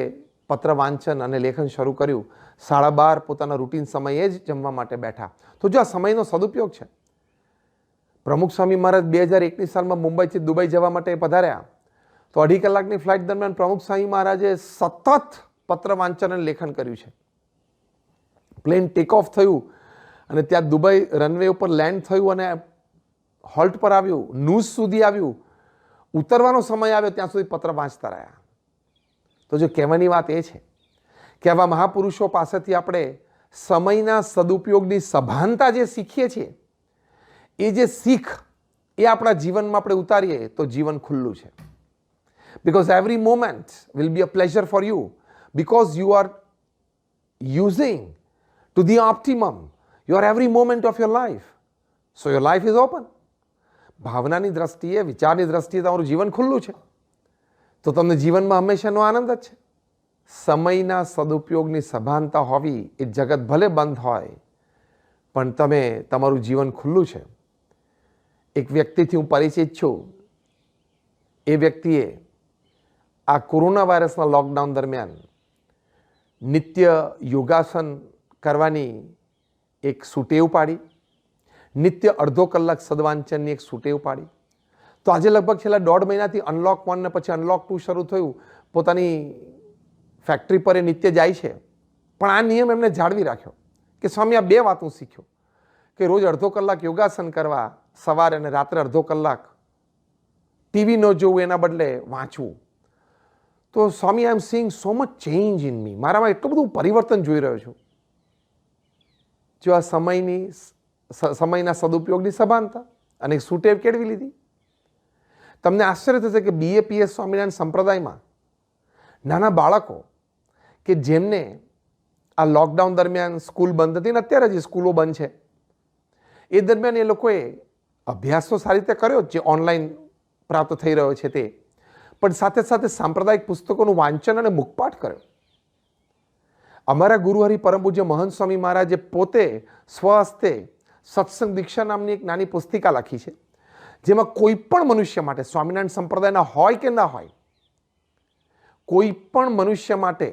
પત્ર વાંચન અને લેખન શરૂ કર્યું. 12:30 પોતાના રૂટીન સમયે જ જમવા માટે બેઠા. તો જો આ સમયનો સદુપયોગ છે. પ્રમુખ સ્વામી મહારાજ 2001ની સાલમાં મુંબઈથી દુબઈ જવા માટે પધાર્યા. તો 2.5 કલાકની ફ્લાઇટ દરમિયાન પ્રમુખ સ્વામી મહારાજે સતત પત્ર વાંચન અને લેખન કર્યું છે. પ્લેન ટેક ઓફ થયું અને ત્યાં દુબઈ રનવે ઉપર લેન્ડ થયું અને હોલ્ટ પર આવ્યું, ન્યૂઝ સુધી આવ્યું, ઉતરવાનો સમય આવ્યો ત્યાં સુધી પત્ર વાંચતા રહ્યા. તો જો કહેવાની વાત એ છે કે આવા મહાપુરુષો પાસેથી આપણે સમયના સદુપયોગની સભાનતા જે શીખીએ છીએ, એ જે શીખ એ આપણા જીવનમાં આપણે ઉતારીએ તો જીવન ખુલ્લું છે. Because every moment will be a pleasure for you, because you are using to the optimum your every moment of your life. So your life is open. ભાવનાની દ્રષ્ટિએ, વિચારની દ્રષ્ટિએ તમારું જીવન ખુલ્લું છે, તો તમને જીવનમાં હંમેશાનો આનંદ જ છે. સમયના સદુપયોગની સભાનતા હોવી, એ જગત ભલે બંધ હોય પણ તમારું જીવન ખુલ્લું છે. એક વ્યક્તિથી હું પરિચિત છું. એ વ્યક્તિએ આ કોરોના વાયરસના લોકડાઉન દરમિયાન નિત્ય યોગાસન કરવાની એક સુટેવ પાડી, નિત્ય અડધો કલાક સદવાંચનની એક સુટેવ પાડી. તો આજે લગભગ છેલ્લા 1.5 મહિનાથી અનલોક 1 ને પછી અનલોક 2 શરૂ થયું. પોતાની ફેક્ટરી પર એ નિત્ય જાય છે, પણ આ નિયમ એમને જાળવી રાખ્યો કે સ્વામી, આ 2 વાત હું શીખ્યો કે રોજ અડધો કલાક યોગાસન કરવા, સવારે અને રાત્રે અડધો કલાક ટીવી ન જોવું, એના બદલે વાંચવું. તો Swami, I am seeing so much change in me. મારામાં એટલું બધું પરિવર્તન જોઈ રહ્યો છું. જો આ સમયના સદુપયોગની સભાનતા અને સુટેવ કેળવી લીધી. તમને આશ્ચર્ય થશે કે BAPS સ્વામિનારાયણ સંપ્રદાયમાં નાના બાળકો કે જેમને આ લોકડાઉન દરમિયાન સ્કૂલ બંધ હતી ને અત્યારે જે સ્કૂલો બંધ છે, એ દરમિયાન એ લોકોએ અભ્યાસ તો સારી રીતે કર્યો, જે ઓનલાઈન પ્રાપ્ત થઈ રહ્યો છે તે, પણ સાથે સાથે સાંપ્રદાયિક પુસ્તકોનું વાંચન અને મુખપાઠ કર્યો. અમારા ગુરુહરિ પરમ પૂજ્ય મહંત સ્વામી મહારાજે પોતે સ્વહસ્તે સત્સંગ દીક્ષા નામની એક નાની પુસ્તિકા લખી છે, જેમાં કોઈ પણ મનુષ્ય માટે, સ્વામિનારાયણ સંપ્રદાયના હોય કે ના હોય, કોઈ પણ મનુષ્ય માટે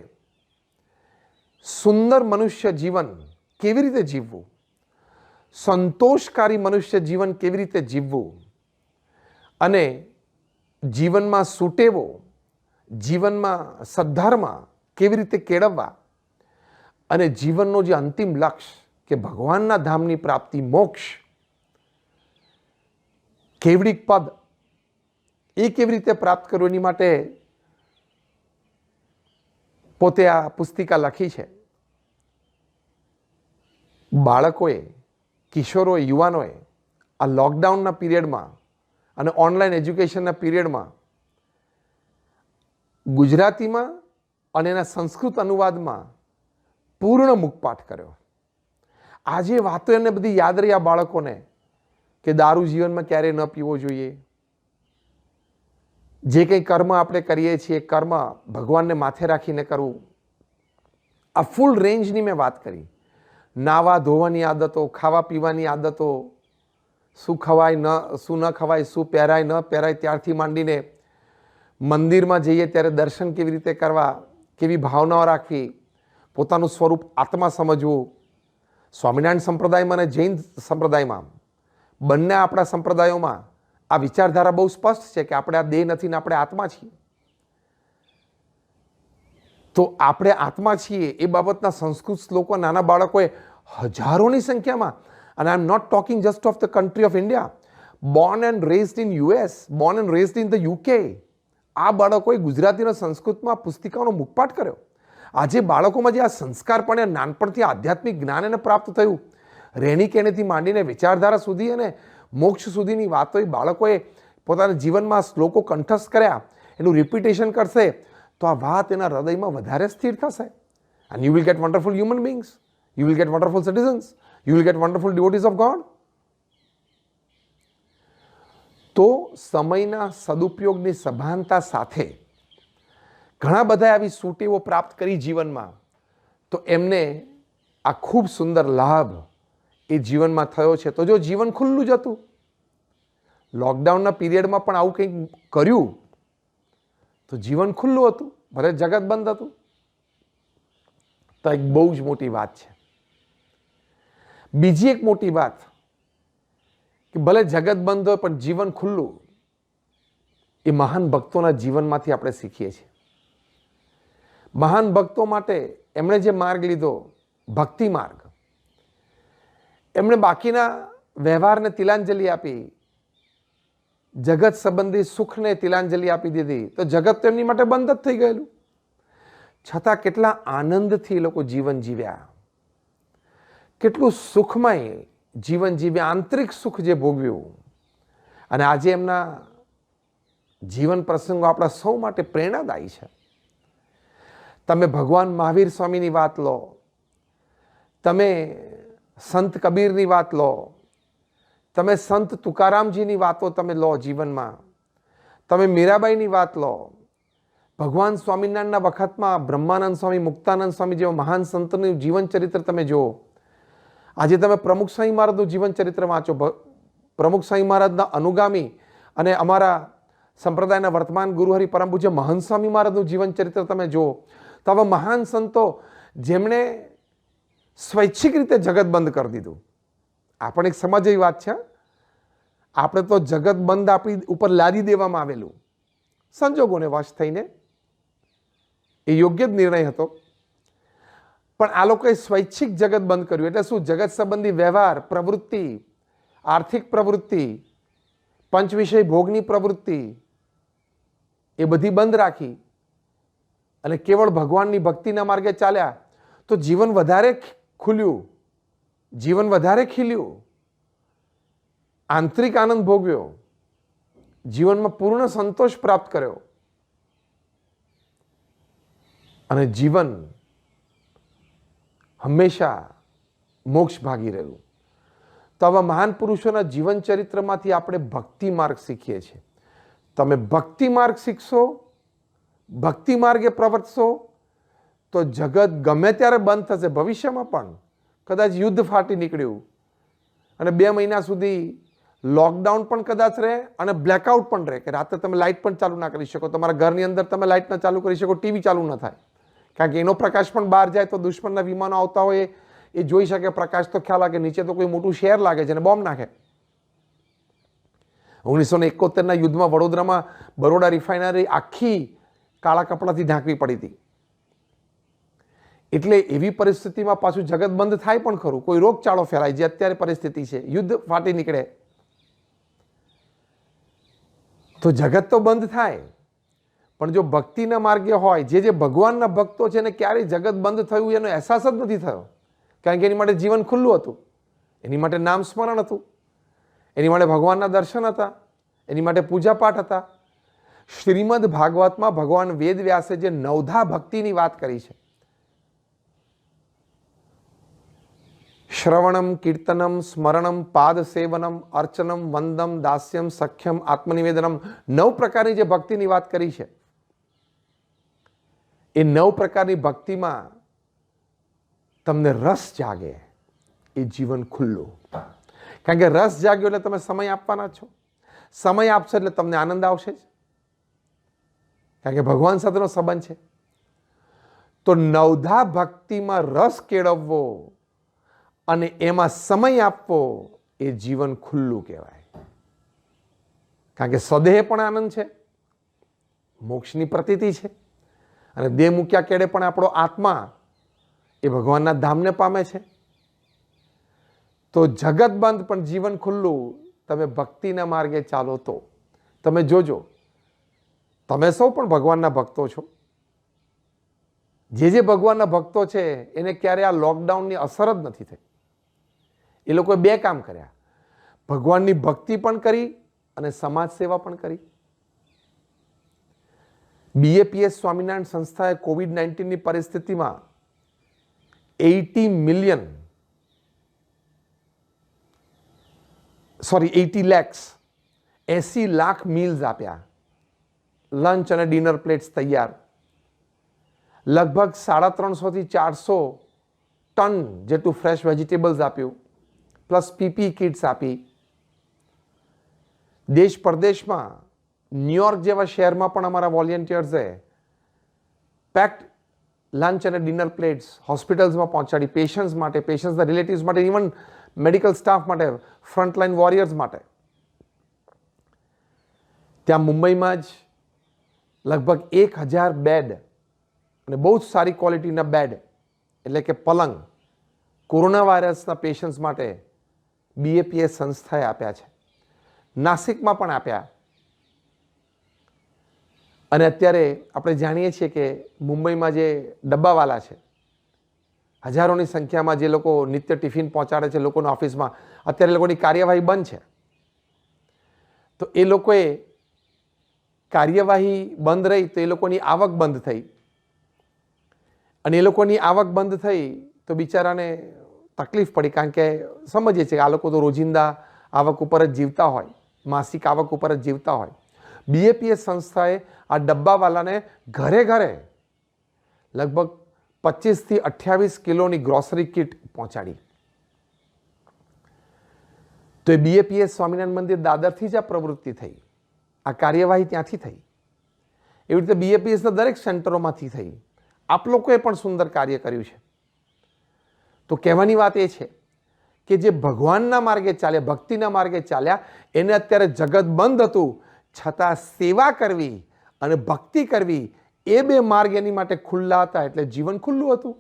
સુંદર મનુષ્ય જીવન કેવી રીતે જીવવું, સંતોષકારી મનુષ્ય જીવન કેવી રીતે જીવવું અને જીવનમાં સુટેવો, જીવનમાં સદ્ધર્મ કેવી રીતે કેળવવા અને જીવનનો જે અંતિમ લક્ષ્ય કે ભગવાનના ધામની પ્રાપ્તિ, મોક્ષ, કેવડિક પદ, એ કેવી રીતે પ્રાપ્ત કરવું એની માટે પોતે આ પુસ્તિકા લખી છે. બાળકોએ, કિશોરોએ, યુવાનોએ આ લોકડાઉનના પીરિયડમાં અને ઓનલાઈન એજ્યુકેશનના પીરિયડમાં ગુજરાતીમાં અને એના સંસ્કૃત અનુવાદમાં પૂર્ણ મુખપાઠ કર્યો. આજે વાતો એને બધી યાદ રહી આ બાળકોને કે દારૂ જીવનમાં ક્યારેય ન પીવો જોઈએ, જે કંઈ કર્મ આપણે કરીએ છીએ કર્મ ભગવાનને માથે રાખીને કરવું. આ ફૂલ રેન્જની મેં વાત કરી. નાવા ધોવાની આદતો, ખાવા પીવાની આદતો, શું ખવાય ન શું ન ખવાય, શું પહેરાય ન પહેરાય, ત્યારથી માંડીને મંદિરમાં જઈએ ત્યારે દર્શન કેવી રીતે કરવા, કેવી ભાવનાઓ રાખવી, પોતાનું સ્વરૂપ આત્મા સમજવું. સ્વામિનારાયણ સંપ્રદાયમાં અને જૈન સંપ્રદાયમાં, બંને આપણા સંપ્રદાયોમાં આ વિચારધારા બહુ સ્પષ્ટ છે કે આપણે આ દેહ નથી ને આપણે આત્મા છીએ. તો આપણે આત્મા છીએ એ બાબતના સંસ્કૃત શ્લોકો નાના બાળકોએ હજારોની સંખ્યામાં, અને I am not talking just of the country of India, born and raised in US, born and raised in the UK, આ બાળકોએ ગુજરાતીના સંસ્કૃતમાં પુસ્તિકાઓનો મુખપાઠ કર્યો. આજે બાળકોમાં જે આ સંસ્કાર પણ નાનપણથી આધ્યાત્મિક જ્ઞાન એને પ્રાપ્ત થયું, રહેણી કહેણીથી માંડીને વિચારધારા સુધી અને મોક્ષ સુધીની વાતો એ બાળકોએ પોતાના જીવનમાં શ્લોકો કંઠસ્થ કર્યા, એનું રિપીટેશન કરશે તો આ વાત એના હૃદયમાં વધારે સ્થિર થશે. And you will get wonderful human beings, you will get wonderful citizens, you will get wonderful devotees of God. તો સમયના સદુપયોગની સભાનતા સાથે ઘણા બધા આવી સૂટેવો પ્રાપ્ત કરી જીવનમાં, તો એમને આ ખૂબ સુંદર લાભ એ જીવનમાં થયો છે. તો જો જીવન ખુલ્લું જ હતું, લોકડાઉનના પીરિયડમાં પણ આવું કંઈક કર્યું તો જીવન ખુલ્લું હતું, ભલે જગત બંધ હતું, તો એક બહુ જ મોટી વાત છે. બીજી એક મોટી વાત કે ભલે જગત બંધ હોય પણ જીવન ખુલ્લું, એ મહાન ભક્તોના જીવનમાંથી આપણે શીખીએ છીએ. મહાન ભક્તો માટે એમણે જે માર્ગ લીધો, ભક્તિ માર્ગ, એમણે બાકીના વ્યવહારને તિલાંજલિ આપી, જગત સંબંધી સુખને તિલાંજલિ આપી દીધી, તો જગત તો એમની માટે બંધ જ થઈ ગયેલું. છતાં કેટલા આનંદથી એ લોકો જીવન જીવ્યા, કેટલું સુખમય જીવન જીવ્યા, આંતરિક સુખ જે ભોગવ્યું. અને આજે એમના જીવન પ્રસંગો આપણા સૌ માટે પ્રેરણાદાયી છે. તમે ભગવાન મહાવીર સ્વામીની વાત લો, તમે સંત કબીરની વાત લો, તમે સંત તુકારામજીની વાતો તમે લો જીવનમાં, તમે મીરાબાઈની વાત લો, ભગવાન સ્વામિનારાયણના વખતમાં બ્રહ્માનંદ સ્વામી, મુક્તાનંદ સ્વામી જેવા મહાન સંતોનું જીવન ચરિત્ર તમે જુઓ. આજે તમે પ્રમુખ સ્વામી મહારાજનું જીવન ચરિત્ર વાંચો, પ્રમુખ સ્વામી મહારાજના અનુગામી અને અમારા સંપ્રદાયના વર્તમાન ગુરુહરિ પરમ પૂજ્ય મહંત સ્વામી મહારાજનું જીવન ચરિત્ર તમે જુઓ. તો આવા મહાન સંતો જેમણે સ્વૈચ્છિક રીતે જગત બંધ કરી દીધું. આ પણ એક સમજ એવી વાત છે. આપણે તો જગત બંધ આપણી ઉપર લાદી દેવામાં આવેલું, સંજોગોને વશ થઈને, એ યોગ્ય જ નિર્ણય હતો. પણ આ લોકોએ સ્વૈચ્છિક જગત બંધ કર્યું. એટલે શું? જગત સંબંધી વ્યવહાર, પ્રવૃત્તિ, આર્થિક પ્રવૃત્તિ, પંચ વિષય ભોગની પ્રવૃત્તિ, એ બધી બંધ રાખી અને કેવળ ભગવાનની ભક્તિના માર્ગે ચાલ્યા, તો જીવન વધારે ખુલ્યું, જીવન વધારે ખીલ્યું, આંતરિક આનંદ ભોગવ્યો, જીવનમાં પૂર્ણ સંતોષ પ્રાપ્ત કર્યો અને જીવન હંમેશા મોક્ષ ભાગી રહ્યું. તો આવા મહાન પુરુષોના જીવન ચરિત્રમાંથી આપણે ભક્તિ માર્ગ શીખીએ છીએ. તમે ભક્તિ માર્ગ શીખશો, ભક્તિ માર્ગે પ્રવર્તશો, તો જગત ગમે ત્યારે બંધ થશે. ભવિષ્યમાં પણ કદાચ યુદ્ધ ફાટી નીકળ્યું અને 2 મહિના સુધી લોકડાઉન પણ કદાચ રહે અને બ્લેકઆઉટ પણ રહે, કે રાત્રે તમે લાઇટ પણ ચાલુ ના કરી શકો, તમારા ઘરની અંદર તમે લાઇટ ના ચાલુ કરી શકો, ટીવી ચાલુ ન થાય, કારણ કે એનો પ્રકાશ પણ બહાર જાય તો દુશ્મનના વિમાનો આવતા હોય એ જોઈ શકે. પ્રકાશ તો ખ્યાલ લાગે, નીચે તો કોઈ મોટું શહેર લાગે છે અને બોમ્બ નાખે. 1971ના યુદ્ધમાં વડોદરામાં બરોડા રિફાઇનરી આખી કાળા કપડાથી ઢાંકવી પડી હતી. એટલે એવી પરિસ્થિતિમાં પાછું જગત બંધ થાય પણ ખરું. કોઈ રોગચાળો ફેલાય, જે અત્યારે પરિસ્થિતિ છે, યુદ્ધ ફાટી નીકળે, તો જગત તો બંધ થાય. પણ જો ભક્તિના માર્ગે હોય, જે ભગવાનના ભક્તો છે એને ક્યારેય જગત બંધ થયું એનો અહેસાસ જ નથી થયો. કારણ કે એની માટે જીવન ખુલ્લું હતું, એની માટે નામ સ્મરણ હતું, એની માટે ભગવાનના દર્શન હતા, એની માટે પૂજાપાઠ હતા. શ્રીમદ ભાગવતમાં ભગવાન વેદ વ્યાસે જે નવધા ભક્તિની વાત કરી છે, શ્રવણમ, કીર્તનમ, સ્મરણમ, પાદ સેવનમ, અર્ચનમ, વંદમ, દાસ્યમ, સખ્યમ, આત્મનિવેદનમ, 9 પ્રકારની જે ભક્તિની વાત કરી છે, એ 9 પ્રકારની ભક્તિમાં તમને રસ જાગે, એ જીવન ખુલ્લું. કારણ કે રસ જાગ્યો એટલે તમે સમય આપવાના છો. સમય આપશો એટલે તમને આનંદ આવશે જ, કારણ કે ભગવાન સાથેનો સંબંધ છે. તો નવધા ભક્તિમાં રસ કેળવવો અને એમાં સમય આપવો, એ જીવન ખુલ્લું કહેવાય. કારણ કે સ્વદેહ પણ આનંદ છે, મોક્ષની પ્રતીતિ છે, અને દેહ મૂક્યા કેડે પણ આપણો આત્મા એ ભગવાનના ધામને પામે છે. તો જગત બંધ પણ જીવન ખુલ્લું. તમે ભક્તિના માર્ગે ચાલો તો તમે જોજો, તમે સૌ પણ ભગવાનના ભક્તો છો. જે ભગવાનના ભક્તો છે એને ક્યારે આ લોકડાઉનની અસર જ નથી થઈ. એ લોકોએ 2 કામ કર્યા, ભગવાનની ભક્તિ પણ કરી અને સમાજ સેવા પણ કરી. BAPS સ્વામિનારાયણ સંસ્થાએ COVID-19ની પરિસ્થિતિમાં 80 લાખ મીલ્સ આપ્યા, લંચ અને ડિનર પ્લેટ્સ તૈયાર. લગભગ 350 થી 400 ટન જેટલું ફ્રેશ વેજીટેબલ્સ આપ્યું, પ્લસ PPE કિટ્સ આપી. દેશ પરદેશમાં, ન્યુયોર્ક જેવા શહેરમાં પણ અમારા વોલેન્ટિયર્સે પેક્ડ લંચ અને ડિનર પ્લેટ્સ હોસ્પિટલ્સમાં પહોંચાડી, પેશન્ટ્સ માટે, પેશન્ટ્સના રિલેટિવ્સ માટે, ઇવન મેડિકલ સ્ટાફ માટે, ફ્રન્ટલાઇન વોરિયર્સ માટે. ત્યાં મુંબઈમાં જ લગભગ 1000 બેડ અને બહુ જ સારી ક્વોલિટીના બેડ, એટલે કે પલંગ, કોરોના વાયરસના પેશન્ટ્સ માટે BAPS સંસ્થાએ આપ્યા છે. નાસિકમાં પણ આપ્યા. અને અત્યારે આપણે જાણીએ છીએ કે મુંબઈમાં જે ડબ્બાવાલા છે, હજારોની સંખ્યામાં જે લોકો નિત્ય ટિફિન પહોંચાડે છે લોકોના ઓફિસમાં, અત્યારે લોકોની કાર્યવાહી બંધ છે. તો એ લોકોએ કાર્યવાહી બંધ રહી તો એ લોકોની આવક બંધ થઈ, અને એ લોકોની આવક બંધ થઈ તો બિચારાને તકલીફ પડી. કારણ કે સમજીએ છીએ કે આ લોકો તો રોજિંદા આવક ઉપર જ જીવતા હોય, માસિક આવક ઉપર જ જીવતા હોય. BAPS સંસ્થાએ આ ડબ્બાવાલાને ઘરે લગભગ 25 થી 28 કિલોની ગ્રોસરી કિટ પહોંચાડી. તો એ BAPS સ્વામિનારાયણ મંદિર દાદરથી જ આ પ્રવૃત્તિ થઈ, આ કાર્યવાહી ત્યાંથી થઈ. એવી રીતે BAPSના દરેક સેન્ટરોમાંથી થઈ. આપ લોકોએ પણ સુંદર કાર્ય કર્યું છે. તો કહેવાની વાત એ છે કે જે ભગવાનના માર્ગે ચાલ્યા, ભક્તિના માર્ગે ચાલ્યા, એને અત્યારે જગત બંધ હતું, છતાં સેવા કરવી અને ભક્તિ કરવી, એ 2 માર્ગ એની માટે ખુલ્લા હતા, એટલે જીવન ખુલ્લું હતું.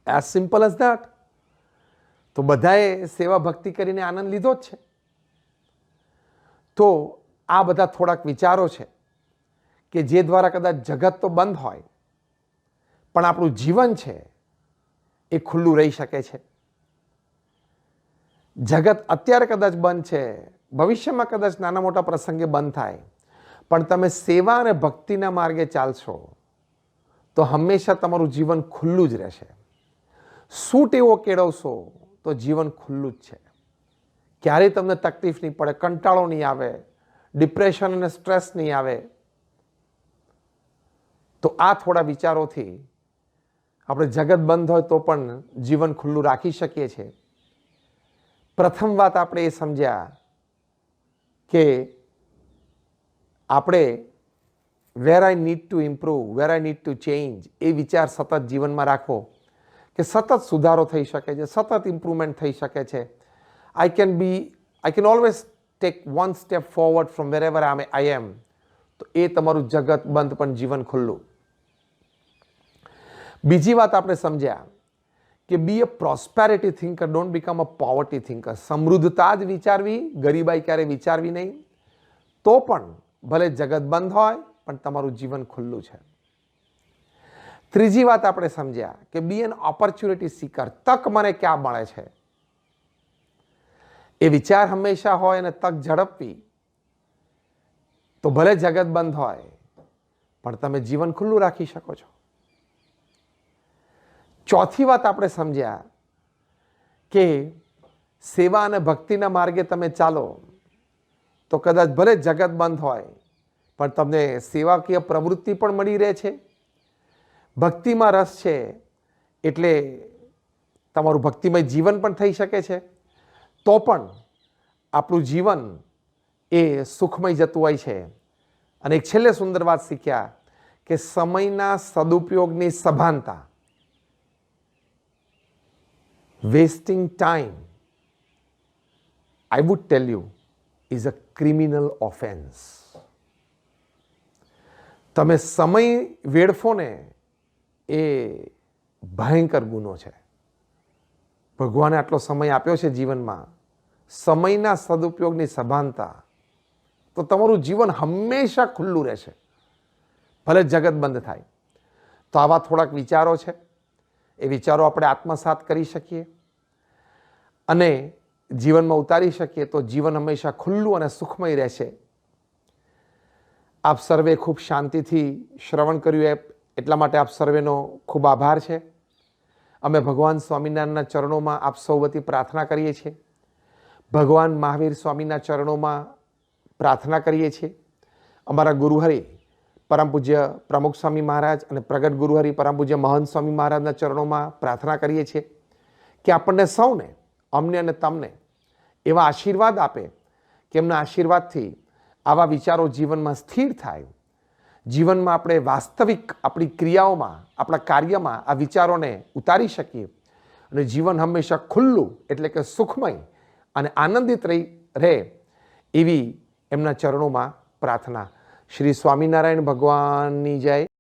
As simple as that. તો બધાએ સેવા ભક્તિ કરીને આનંદ લીધો જ છે. તો આ બધા થોડાક વિચારો છે કે જે દ્વારા કદાચ જગત તો બંધ હોય પણ આપણું જીવન છે એ ખુલ્લું રહી શકે છે. જગત અત્યારે કદાચ બંધ છે, ભવિષ્યમાં કદાચ નાના મોટા પ્રસંગે બંધ થાય, પણ તમે સેવા અને ભક્તિના માર્ગે ચાલશો તો હંમેશા તમારું જીવન ખુલ્લું જ રહેશે. સૂટ એવો કેળવશો તો જીવન ખુલ્લું જ છે. ક્યારેય તમને તકલીફ નહીં પડે, કંટાળો નહીં આવે, ડિપ્રેશન અને સ્ટ્રેસ નહીં આવે. તો આ થોડા વિચારોથી આપણે જગત બંધ હોય તો પણ જીવન ખુલ્લું રાખી શકીએ છીએ. પ્રથમ વાત આપણે એ સમજ્યા કે આપણે where I need to improve, where I need to change, એ વિચાર સતત જીવનમાં રાખવો કે સતત સુધારો થઈ શકે છે, સતત ઇમ્પ્રુવમેન્ટ થઈ શકે છે. I can always take one step forward from wherever I am. તો એ તમારું જગત બંધ પણ જીવન ખુલ્લું. બીજી વાત આપણે સમજ્યા કે be a prosperity thinker, don't become a poverty thinker. સમૃદ્ધતા જ વિચારવી, ગરીબાઈ ક્યારે વિચારવી નહીં. તો પણ ભલે જગત બંધ હોય પણ તમારું જીવન ખુલ્લું છે. ત્રીજી વાત આપણે સમજ્યા કે બી એન ઓપોર્ચ્યુનિટી સીકર, તક મને ક્યાં મળે છે એ વિચાર હંમેશા હોય અને તક ઝડપવી. તો ભલે જગત બંધ હોય પણ તમે જીવન ખુલ્લું રાખી શકો છો. ચોથી વાત આપણે સમજ્યા કે સેવા અને ભક્તિના માર્ગે તમે ચાલો તો કદાચ ભલે જગત બંધ હોય પણ તમને સેવાકીય પ્રવૃત્તિ પણ મળી રહે છે. ભક્તિમાં રસ છે એટલે તમારું ભક્તિમય જીવન પણ થઈ શકે છે. તો પણ આપણું જીવન એ સુખમય જતું હોય છે. અને એક છેલ્લે સુંદર વાત શીખ્યા કે સમયના સદુપયોગની સભાનતા, wasting time, I would tell you, is a criminal offence. તમે સમય વેડફો ને એ ભયંકર ગુનો છે. ભગવાને આટલો સમય આપ્યો છે જીવનમાં, સમયના સદુપયોગની સભાનતા, તો તમારું જીવન હંમેશા ખુલ્લું રહેશે ભલે જગત બંધ થાય. તો આવા થોડાક વિચારો છે, એ વિચારો આપણે આત્મસાત કરી શકીએ અને જીવનમાં ઉતારી શકીએ તો જીવન હંમેશા ખુલ્લું અને સુખમય રહેશે. આપ સર્વે ખૂબ શાંતિથી શ્રવણ કર્યું એટલા માટે આપ સર્વેનો ખૂબ આભાર છે. અમે ભગવાન સ્વામિનારાયણના ચરણોમાં આપ સૌ વતી પ્રાર્થના કરીએ છીએ. ભગવાન મહાવીર સ્વામીના ચરણોમાં પ્રાર્થના કરીએ છીએ. અમારા ગુરુહરિ પરમ પૂજ્ય પ્રમુખ સ્વામી મહારાજ અને પ્રગટ ગુરુહરિ પરમ પૂજ્ય મહંત સ્વામી મહારાજના ચરણોમાં પ્રાર્થના કરીએ છીએ કે આપણને સૌને, અમને અને તમને એવા આશીર્વાદ આપે કે એમના આશીર્વાદથી આવા વિચારો જીવનમાં સ્થિર થાય. જીવનમાં આપણે વાસ્તવિક આપણી ક્રિયાઓમાં, આપણા કાર્યમાં આ વિચારોને ઉતારી શકીએ અને જીવન હંમેશા ખુલ્લું એટલે કે સુખમય અને આનંદિત રહે એવી એમના ચરણોમાં પ્રાર્થના. શ્રી સ્વામિનારાયણ ભગવાનની જય.